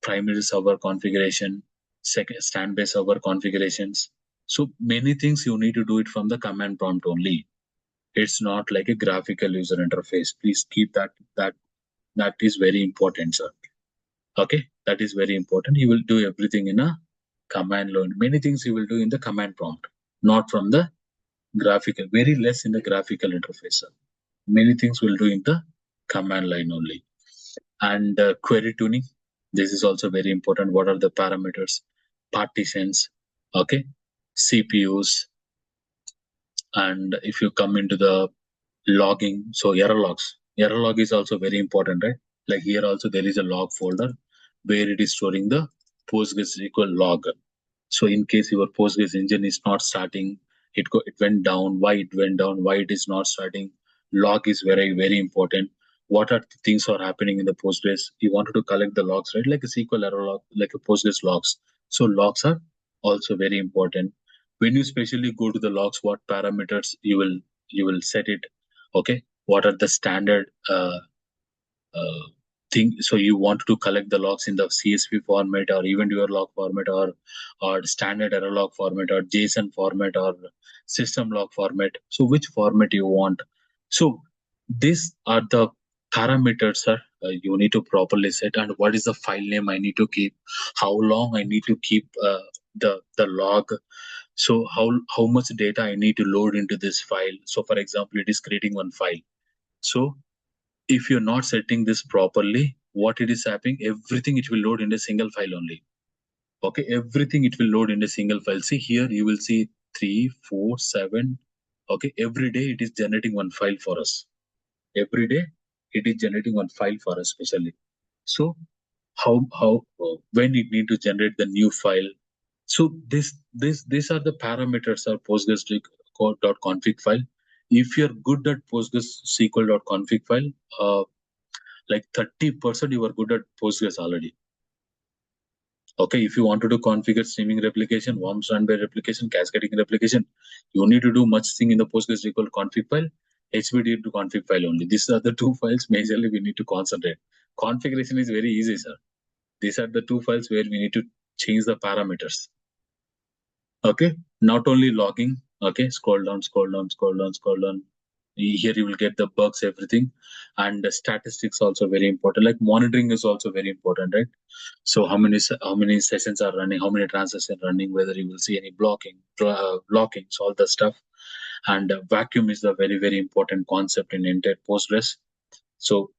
primary server configuration, second standby server configurations. So many things you need to do it from the command prompt only. It's not like a graphical user interface. Please keep that is very important, sir. Okay, that is very important. You will do everything in a command line. Many things you will do in the command prompt, not from the graphical. Very less in the graphical interface, sir. Many things will do in the command line only. And query tuning. This is also very important. What are the parameters? Partitions. Okay, CPUs. And if you come into the logging, so error logs. Error log is also very important, right? Like here also there is a log folder where it is storing the PostgreSQL log. So in case your Postgres engine is not starting, it went down, why it went down, why it is not starting. Log is very, very important. What are the things are happening in the Postgres? You wanted to collect the logs, right? Like a SQL error log, like a Postgres logs. So logs are also very important. When you specially go to the logs, what parameters you will set it. Okay, what are the standard thing? So you want to collect the logs in the CSV format or event your log format or standard error log format or JSON format or system log format. So which format you want? So these are the parameters, sir. You need to properly set, and what is the file name I need to keep, how long I need to keep the log. So how much data I need to load into this file. So for example, it is creating one file. So if you're not setting this properly, what it is happening, everything it will load in a single file only. Okay, everything it will load in a single file. See here, you will see 3, 4, 7. Okay, every day it is generating one file for us. Every day it is generating one file for us specially. So how when it need to generate the new file. So these are the parameters of PostgreSQL.config file. if you're good at PostgreSQL.config file, like 30% you are good at Postgres already. Okay, if you want to do configure streaming replication, warm standby replication, cascading replication, you need to do much thing in the PostgreSQL config file, HBD to config file only. These are the two files majorly we need to concentrate. Configuration is very easy, sir. These are the two files where we need to change the parameters. Okay, not only logging. Okay, scroll down. Here you will get the bugs, everything, and the statistics also very important. Like monitoring is also very important, right? So how many sessions are running, how many transactions are running, whether you will see any blockings, all the stuff. And vacuum is the very important concept in entire Postgres. So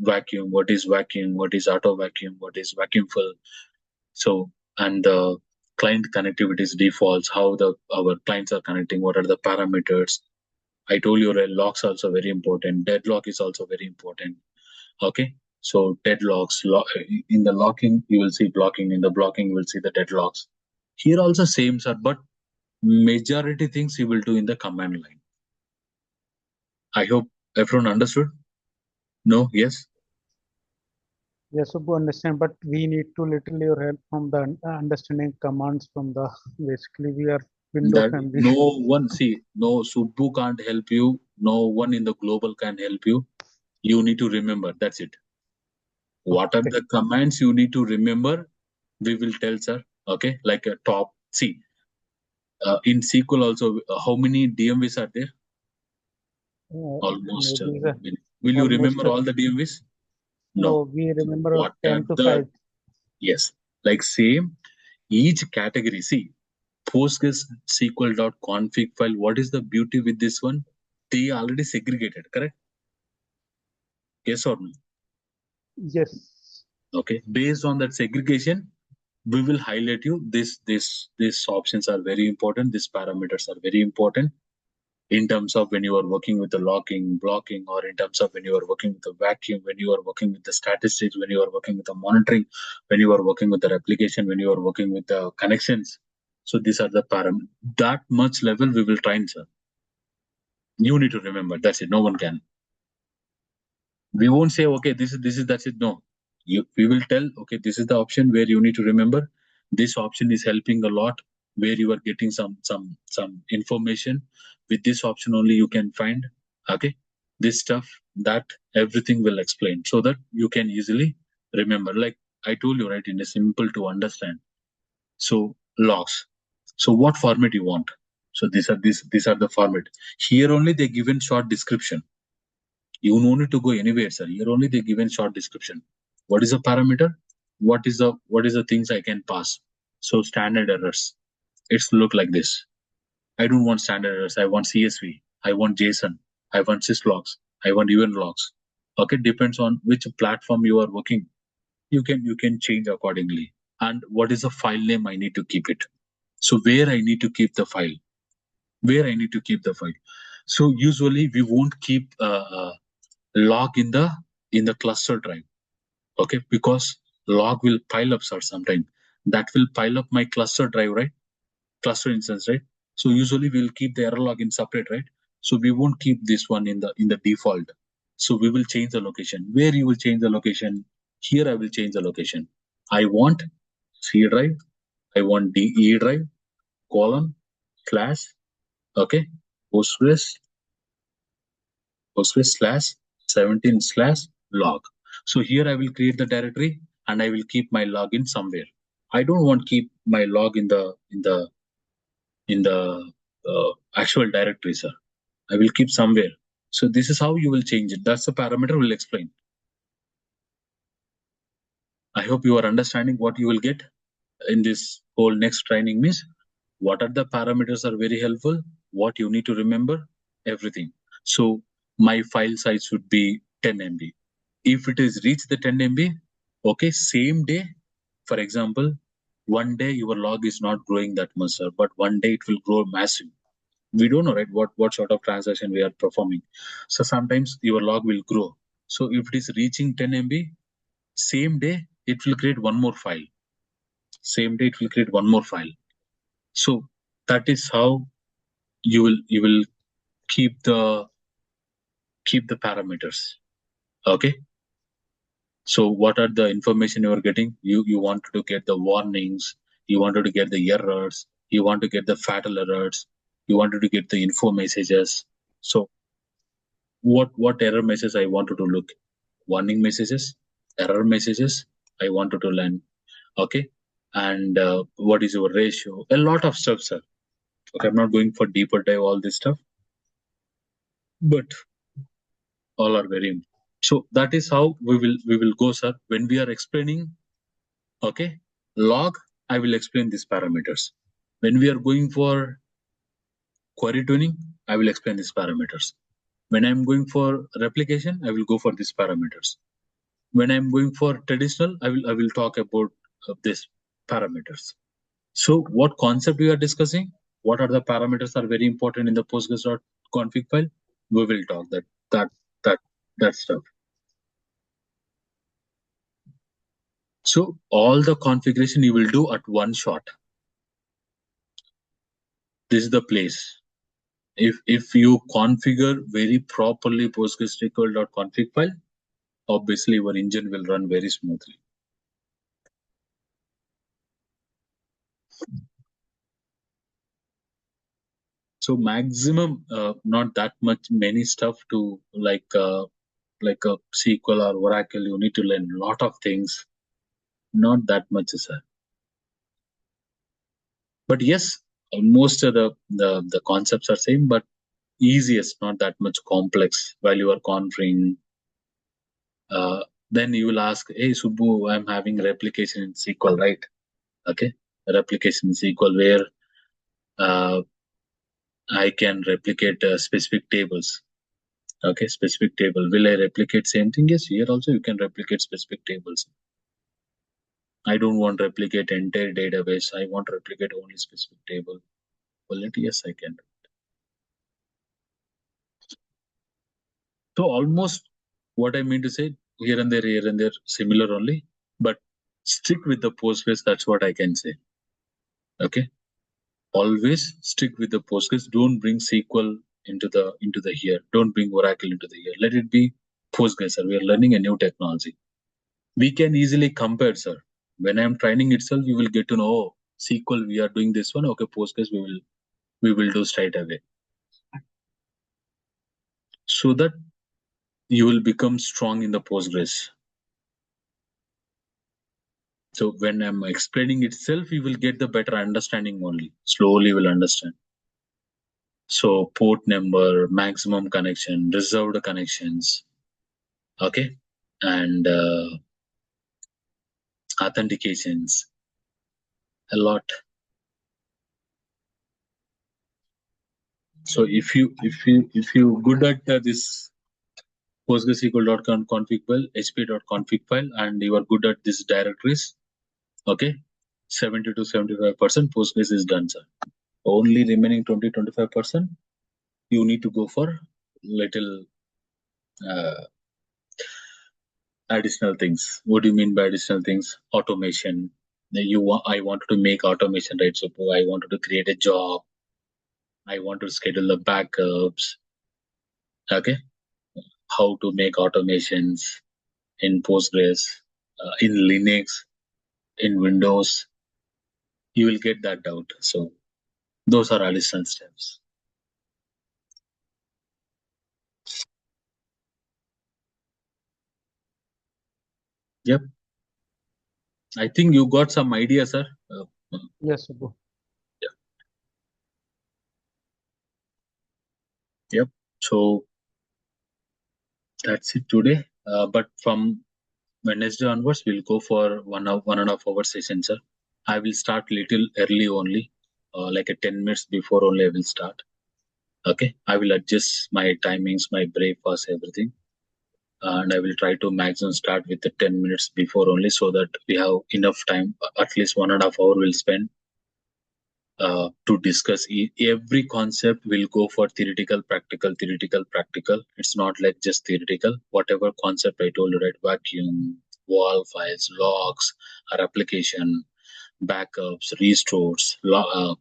vacuum, what is auto vacuum, what is vacuum fill. So, and the client connectivities defaults, how our clients are connecting, what are the parameters. I told you logs are also very important. Deadlock is also very important. Okay, so deadlocks, in the locking you will see blocking, in the blocking you will see the deadlocks. Here also same, sir, but majority things you will do in the command line. I hope everyone understood. No? Yes? Yes, Subbu, understand, but we need to little your help from the understanding commands from the basically we are window That family. no one, see, no Subbu can't help you, no one in the global can help you. You need to remember, that's it. What are the commands you need to remember? We will tell, sir. Okay, like a top. See, in SQL also, how many DMVs are there? Almost. Maybe Will you almost remember all the DMVs? no, we remember What 10 are to the 5. yes? Like same each category. See, PostgreSQL.config file. What is the beauty with this one? They already segregated, correct? Yes or no? Yes. Okay. Based on that segregation, we will highlight you. These options are very important. These parameters are very important in terms of when you are working with the logging, blocking, or in terms of when you are working with the vacuum, when you are working with the statistics, when you are working with the monitoring, when you are working with the replication, when you are working with the connections. So these are the parameters. That much level we will train, sir. You need to remember. That's it. No one can. We won't say, okay, this is that's it. No. We will tell, okay, this is the option where you need to remember. This option is helping a lot, where you are getting some information. With this option only you can find, okay, this stuff, that everything will explain so that you can easily remember. Like I told you, right, in a simple to understand. So logs. So what format you want? So these are the format. Here only they given short description. You no need to go anywhere, sir. Here only they given short description. What is a parameter? What is the things I can pass? So standard errors. It's look like this. I don't want standard errors. I want CSV. I want JSON. I want syslogs. I want event logs. Okay, depends on which platform you are working. You can change accordingly. And what is the file name I need to keep it? So where I need to keep the file? Where I need to keep the file? So usually we won't keep log in the cluster drive. Okay, because log will pile up, sir, sometime. That will pile up my cluster drive, right? Cluster instance, right? So usually we'll keep the error log in separate, right? So we won't keep this one in the default. So we will change the location. Where you will change the location? Here I will change the location. I want C drive. I want DE drive, colon, slash, okay, Postgres slash 17 slash log. So here I will create the directory and I will keep my login somewhere. I don't want keep my log in the actual directory, sir. I will keep somewhere. So this is how you will change it. That's the parameter we'll explain. I hope you are understanding what you will get in this whole next training means what are the parameters are very helpful, what you need to remember, everything. So my file size should be 10 MB. If it is reached the 10 MB, okay, same day, for example, one day your log is not growing that much, sir, but one day it will grow massive. We don't know, right, what sort of transaction we are performing. So sometimes your log will grow. So if it is reaching 10 MB, same day it will create one more file. Same day it will create one more file. So that is how you will keep the parameters. Okay. So what are the information you are getting? You wanted to get the warnings, you wanted to get the errors, you want to get the fatal errors, you wanted to get the info messages. So what error messages I wanted to look? Warning messages, error messages, I wanted to learn. Okay. And what is your ratio? A lot of stuff, sir. Okay, I'm not going for deeper dive all this stuff, but all are very important. So that is how we will go, sir. When we are explaining, okay, log, I will explain these parameters. When we are going for query tuning, I will explain these parameters. When I'm going for replication, I will go for these parameters. When I'm going for traditional, I will talk about these parameters. So what concept we are discussing? What are the parameters are very important in the postgres.config file? We will talk that stuff. So all the configuration you will do at one shot. This is the place. If you configure very properly PostgreSQL.config file, obviously your engine will run very smoothly. So maximum, not that much many stuff to like a SQL or Oracle. You need to learn a lot of things. Not that much, sir. But yes, most of the concepts are same, but easiest, not that much complex. While you are configuring, then you will ask, hey Subbu, I'm having replication in SQL, right? Okay, replication in SQL where I can replicate specific tables. Okay, specific table. Will I replicate same thing? Yes, here also you can replicate specific tables. I don't want to replicate entire database. I want to replicate only specific table. Well, yes, I can. So almost what I mean to say, here and there, similar only, but stick with the Postgres. That's what I can say. Okay, always stick with the Postgres. Don't bring SQL into the here. Don't bring Oracle into the here. Let it be Postgres, sir. We are learning a new technology. We can easily compare, sir. When I'm training itself, you will get to know, oh, SQL, we are doing this one. Okay, Postgres, we will do straight away. So that you will become strong in the Postgres. So when I'm explaining itself, you will get the better understanding only. Slowly you will understand. So port number, maximum connection, reserved connections. Okay. And authentications. A lot. So if you good at this PostgreSQL.com config file, hp.config file, and you are good at these directories, okay, 70 to 75% Postgres is done, sir. Only remaining 20-25%, you need to go for little additional things. What do you mean by additional things? Automation. I wanted to make automation, right? So I wanted to create a job. I want to schedule the backups. Okay, how to make automations in Postgres, in Linux, in Windows. You will get that out. So those are additional steps. Yep. I think you got some idea, sir. Yes, Subbu. Yep. So that's it today. But from Wednesday onwards, we'll go for 1.5 hour session, sir. I will start little early only, like a 10 minutes before only I will start. Okay. I will adjust my timings, my breakfast, everything. And I will try to maximum start with the 10 minutes before only so that we have enough time, at least 1.5 hour we'll spend to discuss. Every concept will go for theoretical, practical. It's not like just theoretical. Whatever concept I told you, right? Vacuum, wall files, logs, our application, backups, restores,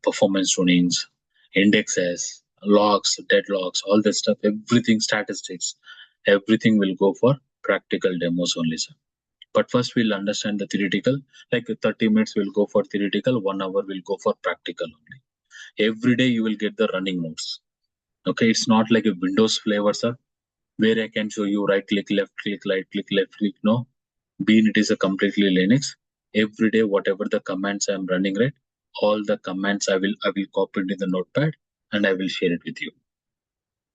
performance tunings, indexes, logs, deadlocks, all that stuff, everything, statistics, everything will go for practical demos only, sir. But first we'll understand the theoretical, like 30 minutes will go for theoretical, 1 hour will go for practical only. Every day you will get the running notes. Okay, it's not like a Windows flavor, sir, where I can show you right click, left click, right click, left click. No, being it is a completely Linux. Every day, whatever the commands I'm running, right, all the commands I will copy into the notepad and I will share it with you.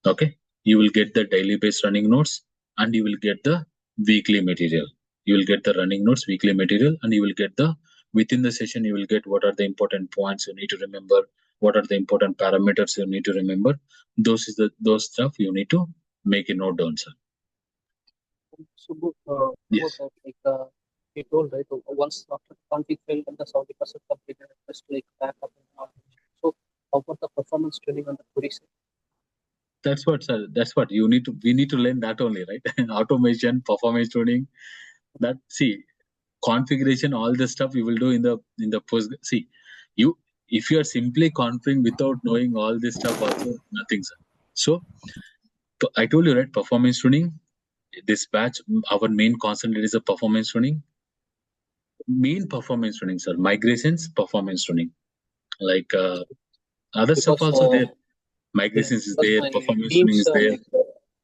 Okay, you will get the daily based running notes and you will get the weekly material. You will get the running notes, weekly material, and you will get the within the session you will get what are the important points you need to remember, what are the important parameters you need to remember. Those stuff you need to make a note down, sir. So, Yes. you told, right, once after config failed and the 70% completed, just like backup and all. So, how about the performance tuning on the query side? That's what, sir. That's what we need to learn that only, right? Automation, performance tuning. That, see, configuration, all the stuff you will do in the post. See, if you are simply configuring without knowing all this stuff, also nothing, sir. So I told you, right? Performance tuning. This batch, our main concentrate is a performance tuning. Main performance tuning, sir. Migrations, performance tuning. Like other stuff also there. Migrations is there. Performance tuning is there.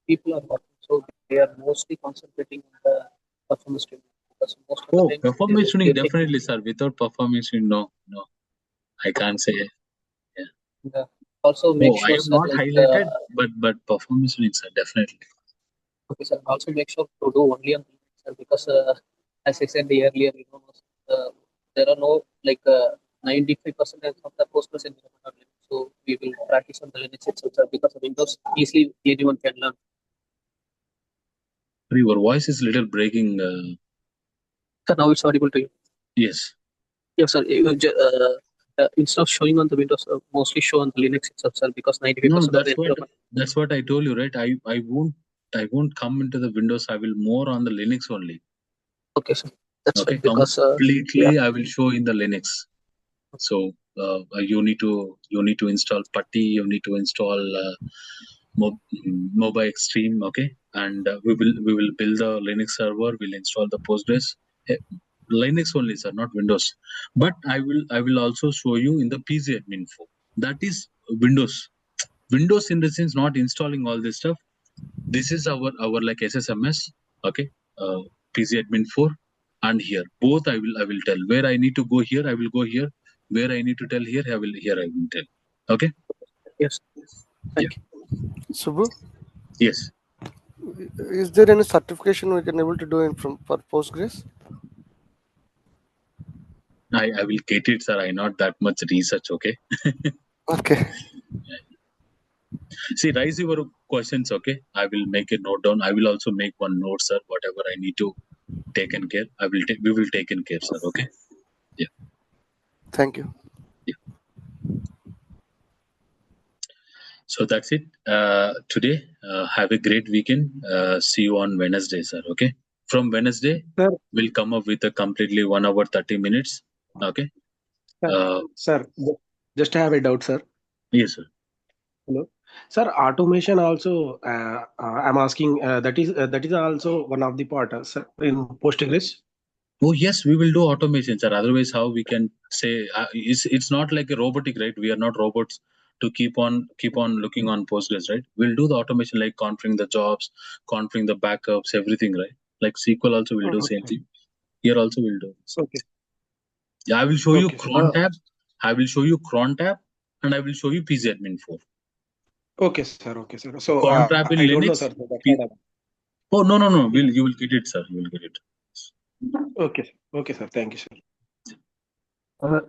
People are working, so they are mostly concentrating on the performance tuning. Because most of the time, Performance tuning, definitely, sir. Without performance tuning, no, I can't say. Yeah. Also, make sure, I have not highlighted, but performance tuning, sir, definitely. Okay, sir. Also, make sure to do only on Linux, sir, because as I said earlier, there are no 95% of the Postgres environment on Linux. So we will practice on the Linux itself, sir, because Windows easily anyone can learn. Your voice is little breaking. Sir, now it's audible to you. Yes. Yes, sir. Instead of showing on the Windows, mostly show on the Linux itself, sir, because 95% of the that's what I told you, right? I won't come into the Windows. I will more on the Linux only. Okay, sir. That's okay. Fine, because completely I will show in the Linux. So you need to install Putty. You need to install Mobile Extreme. Okay, and we will build the Linux server. We'll install the Postgres. Linux only, sir, not Windows. But I will also show you in the PC admin 4. That is Windows. Windows in the sense not installing all this stuff. This is our like SSMS. Okay, PC admin 4, and here both I will tell where I need to go. Here I will go here. Where I need to tell here I will tell. Okay. Yes. Thank you. Subbu? Yes. Is there any certification we can able to do for Postgres? I will get it, sir. I not that much research. Okay. Okay. See, raise your questions. Okay. I will make a note down. I will also make one note, sir. Whatever I need to taken care. We will taken care, sir. Okay. Yeah. Thank you. So that's it. Today, have a great weekend. See you on Wednesday, sir. Okay. From Wednesday, sir, we'll come up with a completely 1 hour 30 minutes. Okay. Sir, just have a doubt, sir. Yes, sir. Hello, sir. Automation also. I'm asking. That is also one of the part, sir, in Postgres. Oh yes, we will do automation, sir. Otherwise, how we can say it's not like a robotic, right? We are not robots to keep on looking on Postgres, right? We'll do the automation like configuring the jobs, configuring the backups, everything, right? Like SQL also will do same thing. Here also we'll do. Okay. Yeah, I will show you cron tab. I will show you cron tab, and I will show you PC admin 4. Okay, sir. Okay, sir. So Cron tab in I Linux. don't know, sir. Oh no. You will get it, sir. You will get it. Okay. Okay, sir. Thank you, sir.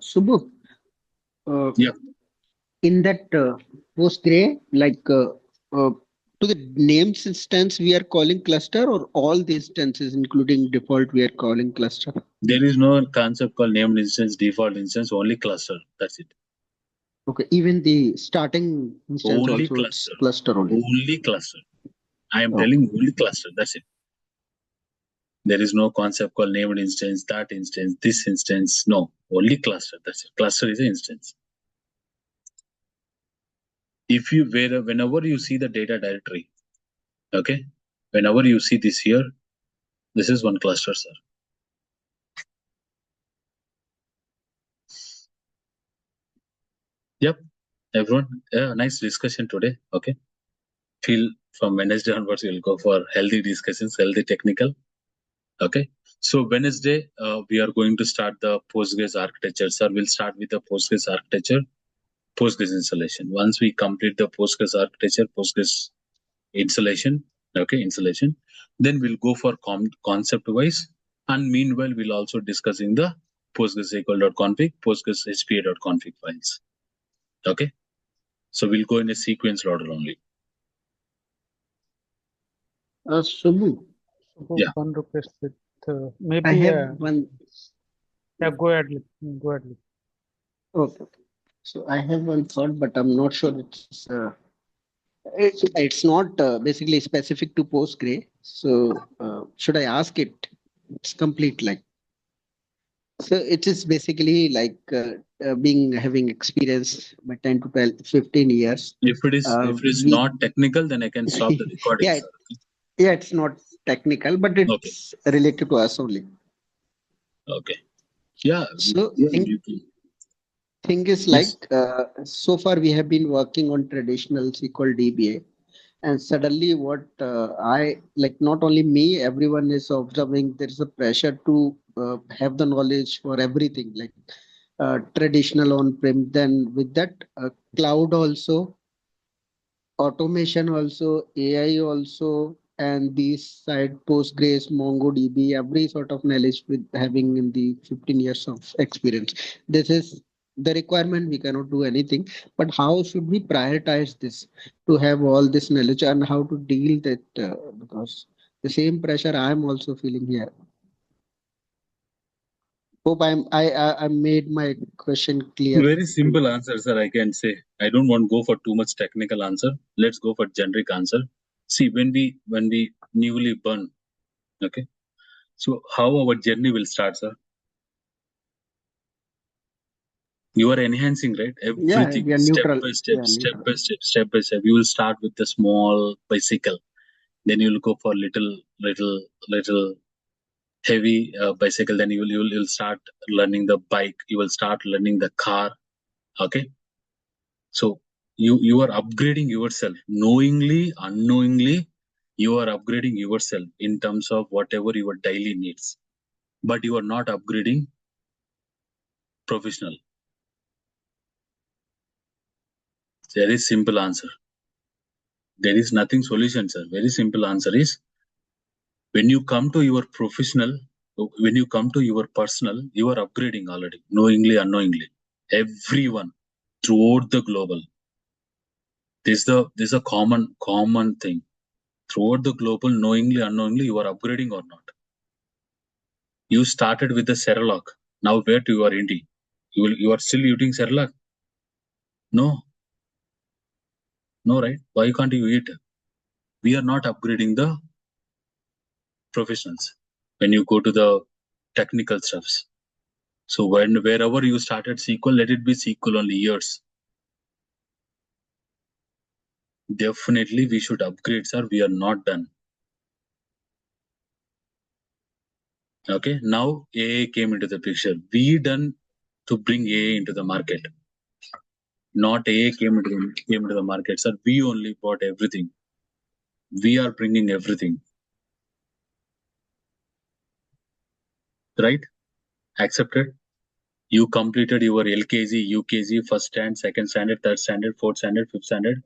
Subbu. Yeah. In that Postgre, to the names instance, we are calling cluster, or all the instances, including default, we are calling cluster? There is no concept called named instance, default instance, only cluster. That's it. Okay, even the starting instance only also cluster. Cluster only. Only cluster. I am telling only cluster. That's it. There is no concept called named instance, that instance, this instance. No, only cluster. That's it. Cluster is an instance. if you whenever you see the data directory, okay, whenever you see this here, this is one cluster, sir. Yep, everyone, nice discussion today. Okay, feel from Wednesday onwards we'll go for healthy discussions, healthy technical. Okay, so Wednesday we are going to start the Postgres architecture, sir. We'll start with the Postgres architecture, Postgres installation. Once we complete the Postgres architecture, Postgres installation, okay, installation, then we'll go for concept wise, and meanwhile we'll also discussing the PostgreSQL.config, PostgreSHPA.config files. Okay, so we'll go in a sequence order only. Subbu, Yeah. One request with maybe I have one. yeah, go ahead. Go ahead. Okay. So I have one thought, but I'm not sure it's not basically specific to Postgre. So should I ask it? It's complete like. So it is basically like having experience by 10 to 12, 15 years. If it is not technical, then I can stop the recording. Yeah, sir. Yeah, it's not technical, but it's related to us only. Okay. Yeah. So Yeah, thing is like so far we have been working on traditional SQL DBA, and suddenly what I like, not only me, everyone is observing there's a pressure to have the knowledge for everything, like traditional on-prem. Then with that cloud also, automation also, AI also, and these side Postgres, MongoDB, every sort of knowledge with having in the 15 years of experience. This is the requirement. We cannot do anything. But how should we prioritize this to have all this knowledge, and how to deal that? Because the same pressure I am also feeling here. Hope I made my question clear. Very simple answer, sir. I can say I don't want to go for too much technical answer. Let's go for generic answer. See, when we newly burn, okay. So how our journey will start, sir? You are enhancing, right? Everything, step by step. You will start with the small bicycle, then you will go for little heavy bicycle. Then you'll start learning the bike. You will start learning the car. Okay. So you are upgrading yourself knowingly, unknowingly. You are upgrading yourself in terms of whatever your daily needs, but you are not upgrading professional. Very simple answer. There is nothing solution, sir. Very simple answer is, when you come to your professional, when you come to your personal, you are upgrading already, knowingly, unknowingly. Everyone throughout the global. This is a common thing. Throughout the global, knowingly, unknowingly, you are upgrading or not. You started with the Cerelac. Now where to you are ending? You are still using Cerelac? No. No, right? Why can't you eat? We are not upgrading the professionals when you go to the technical stuffs. So wherever you started SQL, let it be SQL only years. Definitely we should upgrade, sir. We are not done. Okay, now AI came into the picture. We done to bring AI into the market. Not AI came into the market, sir. We only bought everything. We are bringing everything. Right? Accepted? You completed your LKG, UKG, first standard, second standard, third standard, fourth standard, fifth standard.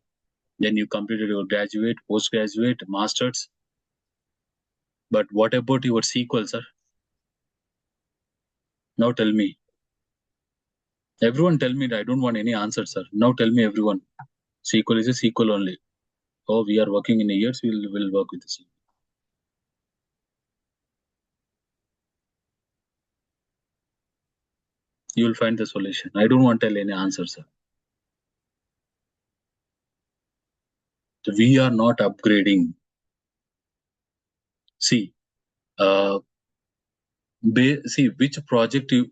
Then you completed your graduate, postgraduate, masters. But what about your SQL, sir? Now tell me. Everyone tell me. I don't want any answer, sir. Now tell me, everyone. SQL is a SQL only. Oh, we are working in a years. We'll work with the SQL. You will find the solution. I don't want to tell any answer, sir. So we are not upgrading. See, see which project you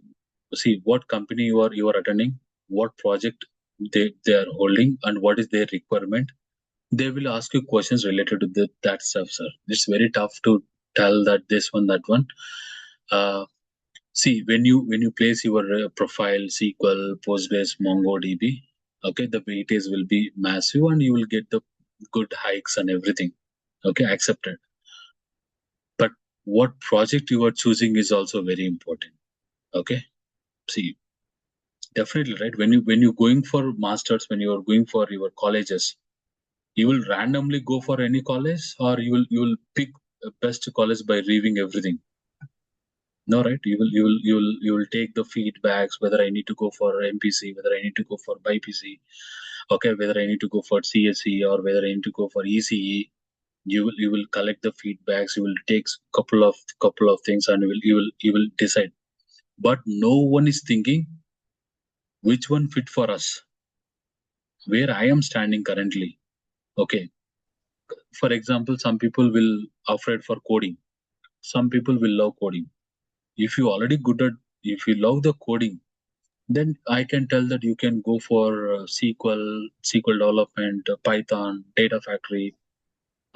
see, what company you are attending, what project they are holding and what is their requirement. They will ask you questions related to that stuff, sir. It's very tough to tell that this one, that one. See, when you place your profile, SQL, Postgres, MongoDB, okay, the weightage will be massive and you will get the good hikes and everything. Okay, accepted. But what project you are choosing is also very important. Okay, see, definitely, right? When you're going for masters, when you are going for your colleges, you will randomly go for any college, or you will pick the best college by reviewing everything. No, right? You will take the feedbacks, whether I need to go for MPC, whether I need to go for BPC, okay, whether I need to go for CSE or whether I need to go for ECE. You will collect the feedbacks. You will take couple of things and you will decide. But no one is thinking which one fit for us. Where I am standing currently, okay. For example, some people will afraid for coding. Some people will love coding. If you already good at, if you love the coding, then I can tell that you can go for SQL development, Python, data factory,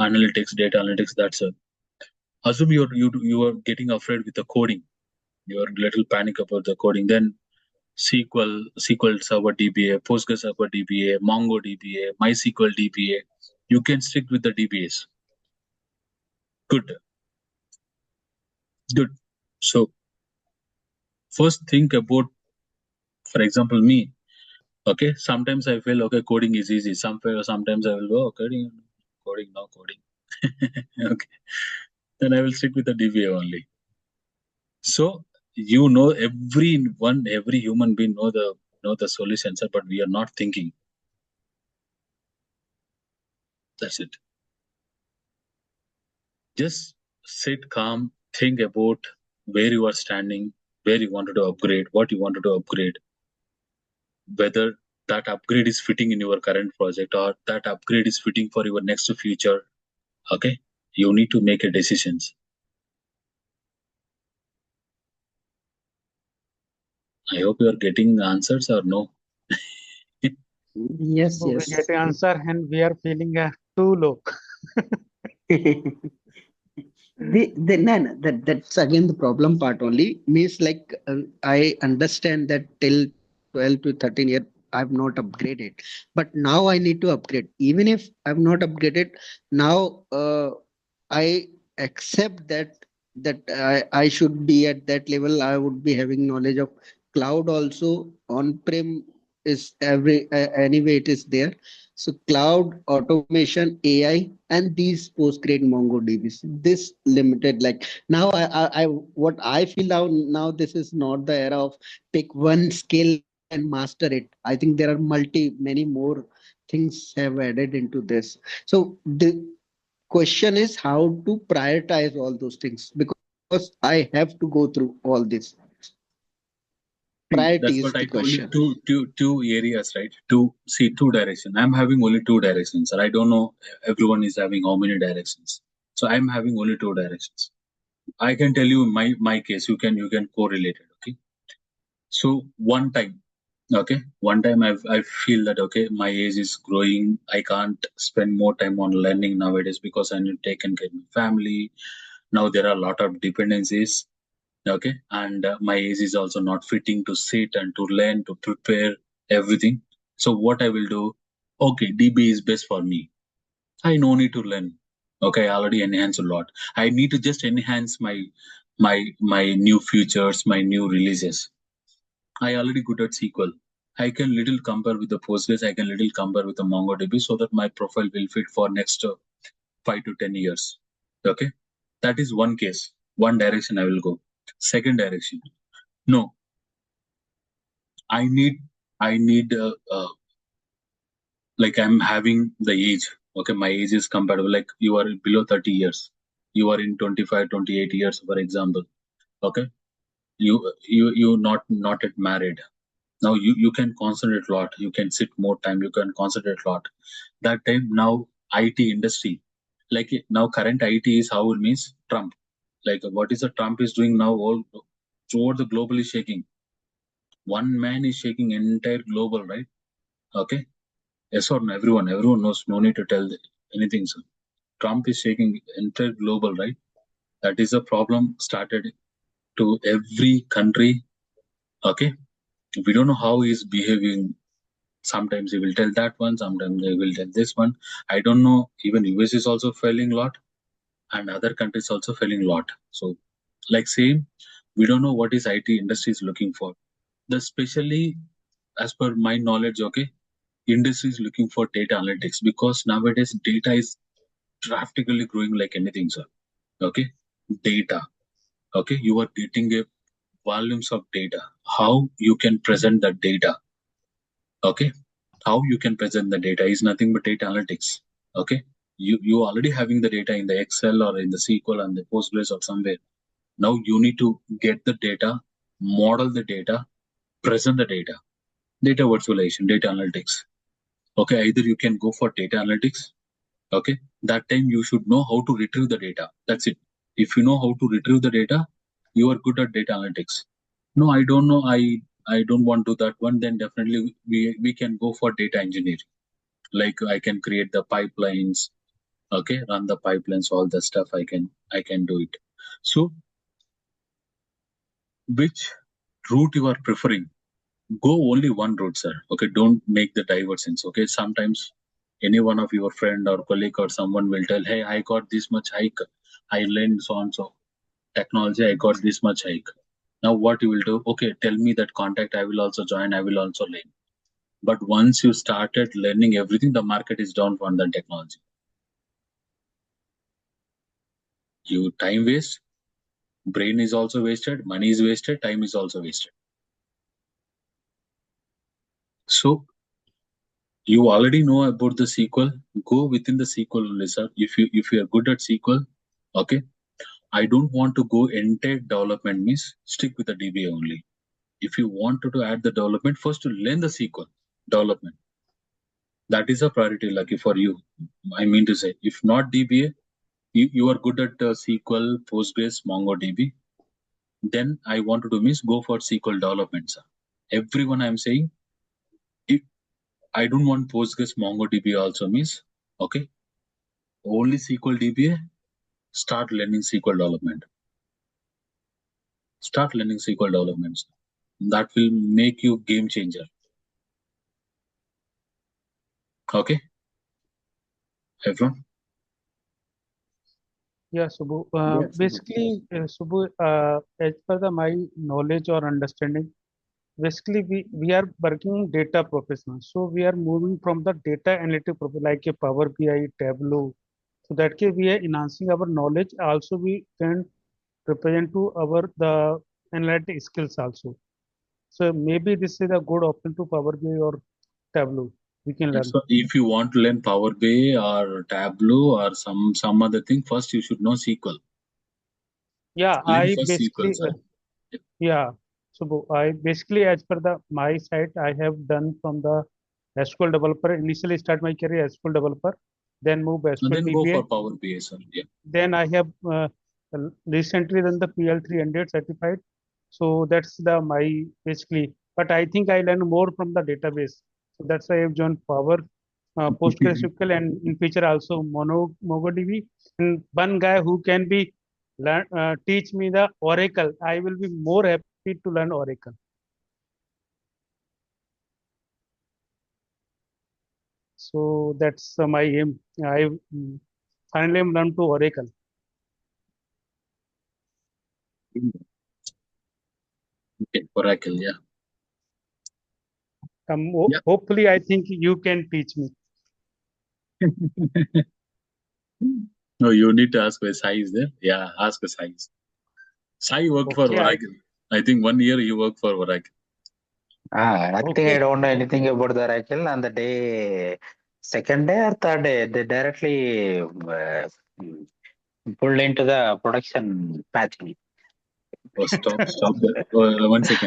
analytics, data analytics. That's it. Assume you are getting afraid with the coding. You are little panic about the coding. Then SQL Server DBA, Postgres Server DBA, MongoDB, MySQL DBA. You can stick with the DBAs. Good. So first think about, for example, me. Okay, sometimes I feel okay, coding is easy. Sometimes I will go, coding, no coding. Okay, then I will stick with the DBA only. So every human being know the solution, sir, but we are not thinking. That's it. Just sit calm, think about where you are standing, where you wanted to upgrade, what you wanted to upgrade, whether that upgrade is fitting in your current project or that upgrade is fitting for your next future. Okay, you need to make a decisions. I hope you are getting answers or no. Yes, So we yes. get an answer and we are feeling too low. That's again the problem part only. Means like I understand that till 12 to 13 year I've not upgraded, but now I need to upgrade. Even if I've not upgraded, now I accept that I should be at that level. I would be having knowledge of cloud also. On prem is anyway it is there. So cloud, automation, AI, and these post-grade MongoDBs. This limited, like now, what I feel now this is not the era of pick one skill and master it. I think there are many more things have added into this. So the question is how to prioritize all those things, because I have to go through all this. Priority That's is what I the told you. question. Two areas, right? Two directions. I'm having only two directions, and I don't know everyone is having how many directions. So I'm having only two directions. I can tell you my case. You can correlate it. Okay. So one time I feel that okay, my age is growing. I can't spend more time on learning nowadays because I need to take care of my family. Now there are a lot of dependencies. Okay, and my age is also not fitting to sit and to learn, to prepare everything. So what I will do, okay, DB is best for me. I no need to learn. Okay, I already enhanced a lot. I need to just enhance my new features, my new releases. I already good at SQL. I can little compare with the Postgres. I can little compare with the MongoDB so that my profile will fit for next 5 to 10 years. Okay, that is one case. One direction I will go. Second direction, no. I need like I'm having the age. Okay, my age is compatible. Like you are below 30 years. You are in 25, 28 years, for example. Okay, you not yet married. Now you can concentrate a lot. You can sit more time. You can concentrate a lot. That time now IT industry, like now current IT is how it means Trump. Like what is the Trump is doing now? All throughout the global is shaking. One man is shaking entire global, right? Okay. Yes or no? Everyone knows. No need to tell anything, sir. Trump is shaking entire global, right? That is a problem started to every country. Okay. We don't know how he's behaving. Sometimes he will tell that one, sometimes they will tell this one. I don't know. Even US is also failing a lot, and other countries also failing a lot. So, like same, we don't know what is IT industry is looking for. Especially as per my knowledge, okay, industry is looking for data analytics because nowadays data is drastically growing like anything, sir. Okay, data. Okay, you are getting a volumes of data. How you can present that data? Okay, how you can present the data is nothing but data analytics. Okay, you already having the data in the Excel or in the SQL and the Postgres or somewhere. Now you need to get the data, model the data, present the data. Data virtualization, data analytics. Okay, either you can go for data analytics. Okay, that time you should know how to retrieve the data. That's it. If you know how to retrieve the data, you are good at data analytics. No, I don't know. I don't want to do that one. Then definitely we can go for data engineering. Like I can create the pipelines. Okay, run the pipelines, all the stuff. I can do it. So, which route you are preferring? Go only one route, sir. Okay, don't make the diversions. Okay, sometimes any one of your friend or colleague or someone will tell, hey, I got this much hike, I learned so and so technology, I got this much hike. Now what you will do? Okay, tell me that contact, I will also join, I will also learn. But once you started learning everything, the market is down for that technology. You time waste, brain is also wasted, money is wasted, time is also wasted. So you already know about the SQL, go within the SQL only, sir. If you are good at SQL, okay. I don't want to go entire development, means stick with the DBA only. If you want to add the development, first to learn the SQL development. That is a priority, lucky for you. I mean to say, if not DBA, you are good at SQL, Postgres, MongoDB, then I want to do means go for SQL development, sir. Everyone I'm saying, if I don't want Postgres, MongoDB also means, okay, only SQL DBA, start learning SQL development. Start learning SQL developments. That will make you game changer. Okay, everyone. Yeah, Subbu. Yes. Basically, Subbu, as per my knowledge or understanding, basically we are working data professional. So we are moving from the data analytic like a Power BI, Tableau. So that case we are enhancing our knowledge. Also, we can represent to our the analytic skills also. So maybe this is a good option to Power BI or Tableau. We can learn. So if you want to learn Power BI or Tableau or some other thing, first you should know SQL. Yeah, Learn I first SQL, basically sir. yeah. So I basically, as per the my site, I have done from the SQL developer. Initially, start my career as SQL developer, then move And SQL then go DBA. for Power BI, sir. Yeah. Then I have recently done the PL300 certified. So that's the my basically. But I think I learn more from the database. So that's why I have joined Power, PostgreSQL, and in future also MongoDB. And one guy who can be learn teach me the Oracle. I will be more happy to learn Oracle. So that's my aim. I finally am learn to Oracle. Okay, Oracle, yeah. Yeah. Hopefully, I think you can teach me. No, you need to ask where Sai is there. Yeah, ask Sai. Sai worked for Okay, Oracle. I think 1 year you worked for Oracle. Nothing. okay. I don't know anything about the Oracle. On the day, second day or third day, they directly pulled into the production patch. Oh, stop that. 1 second.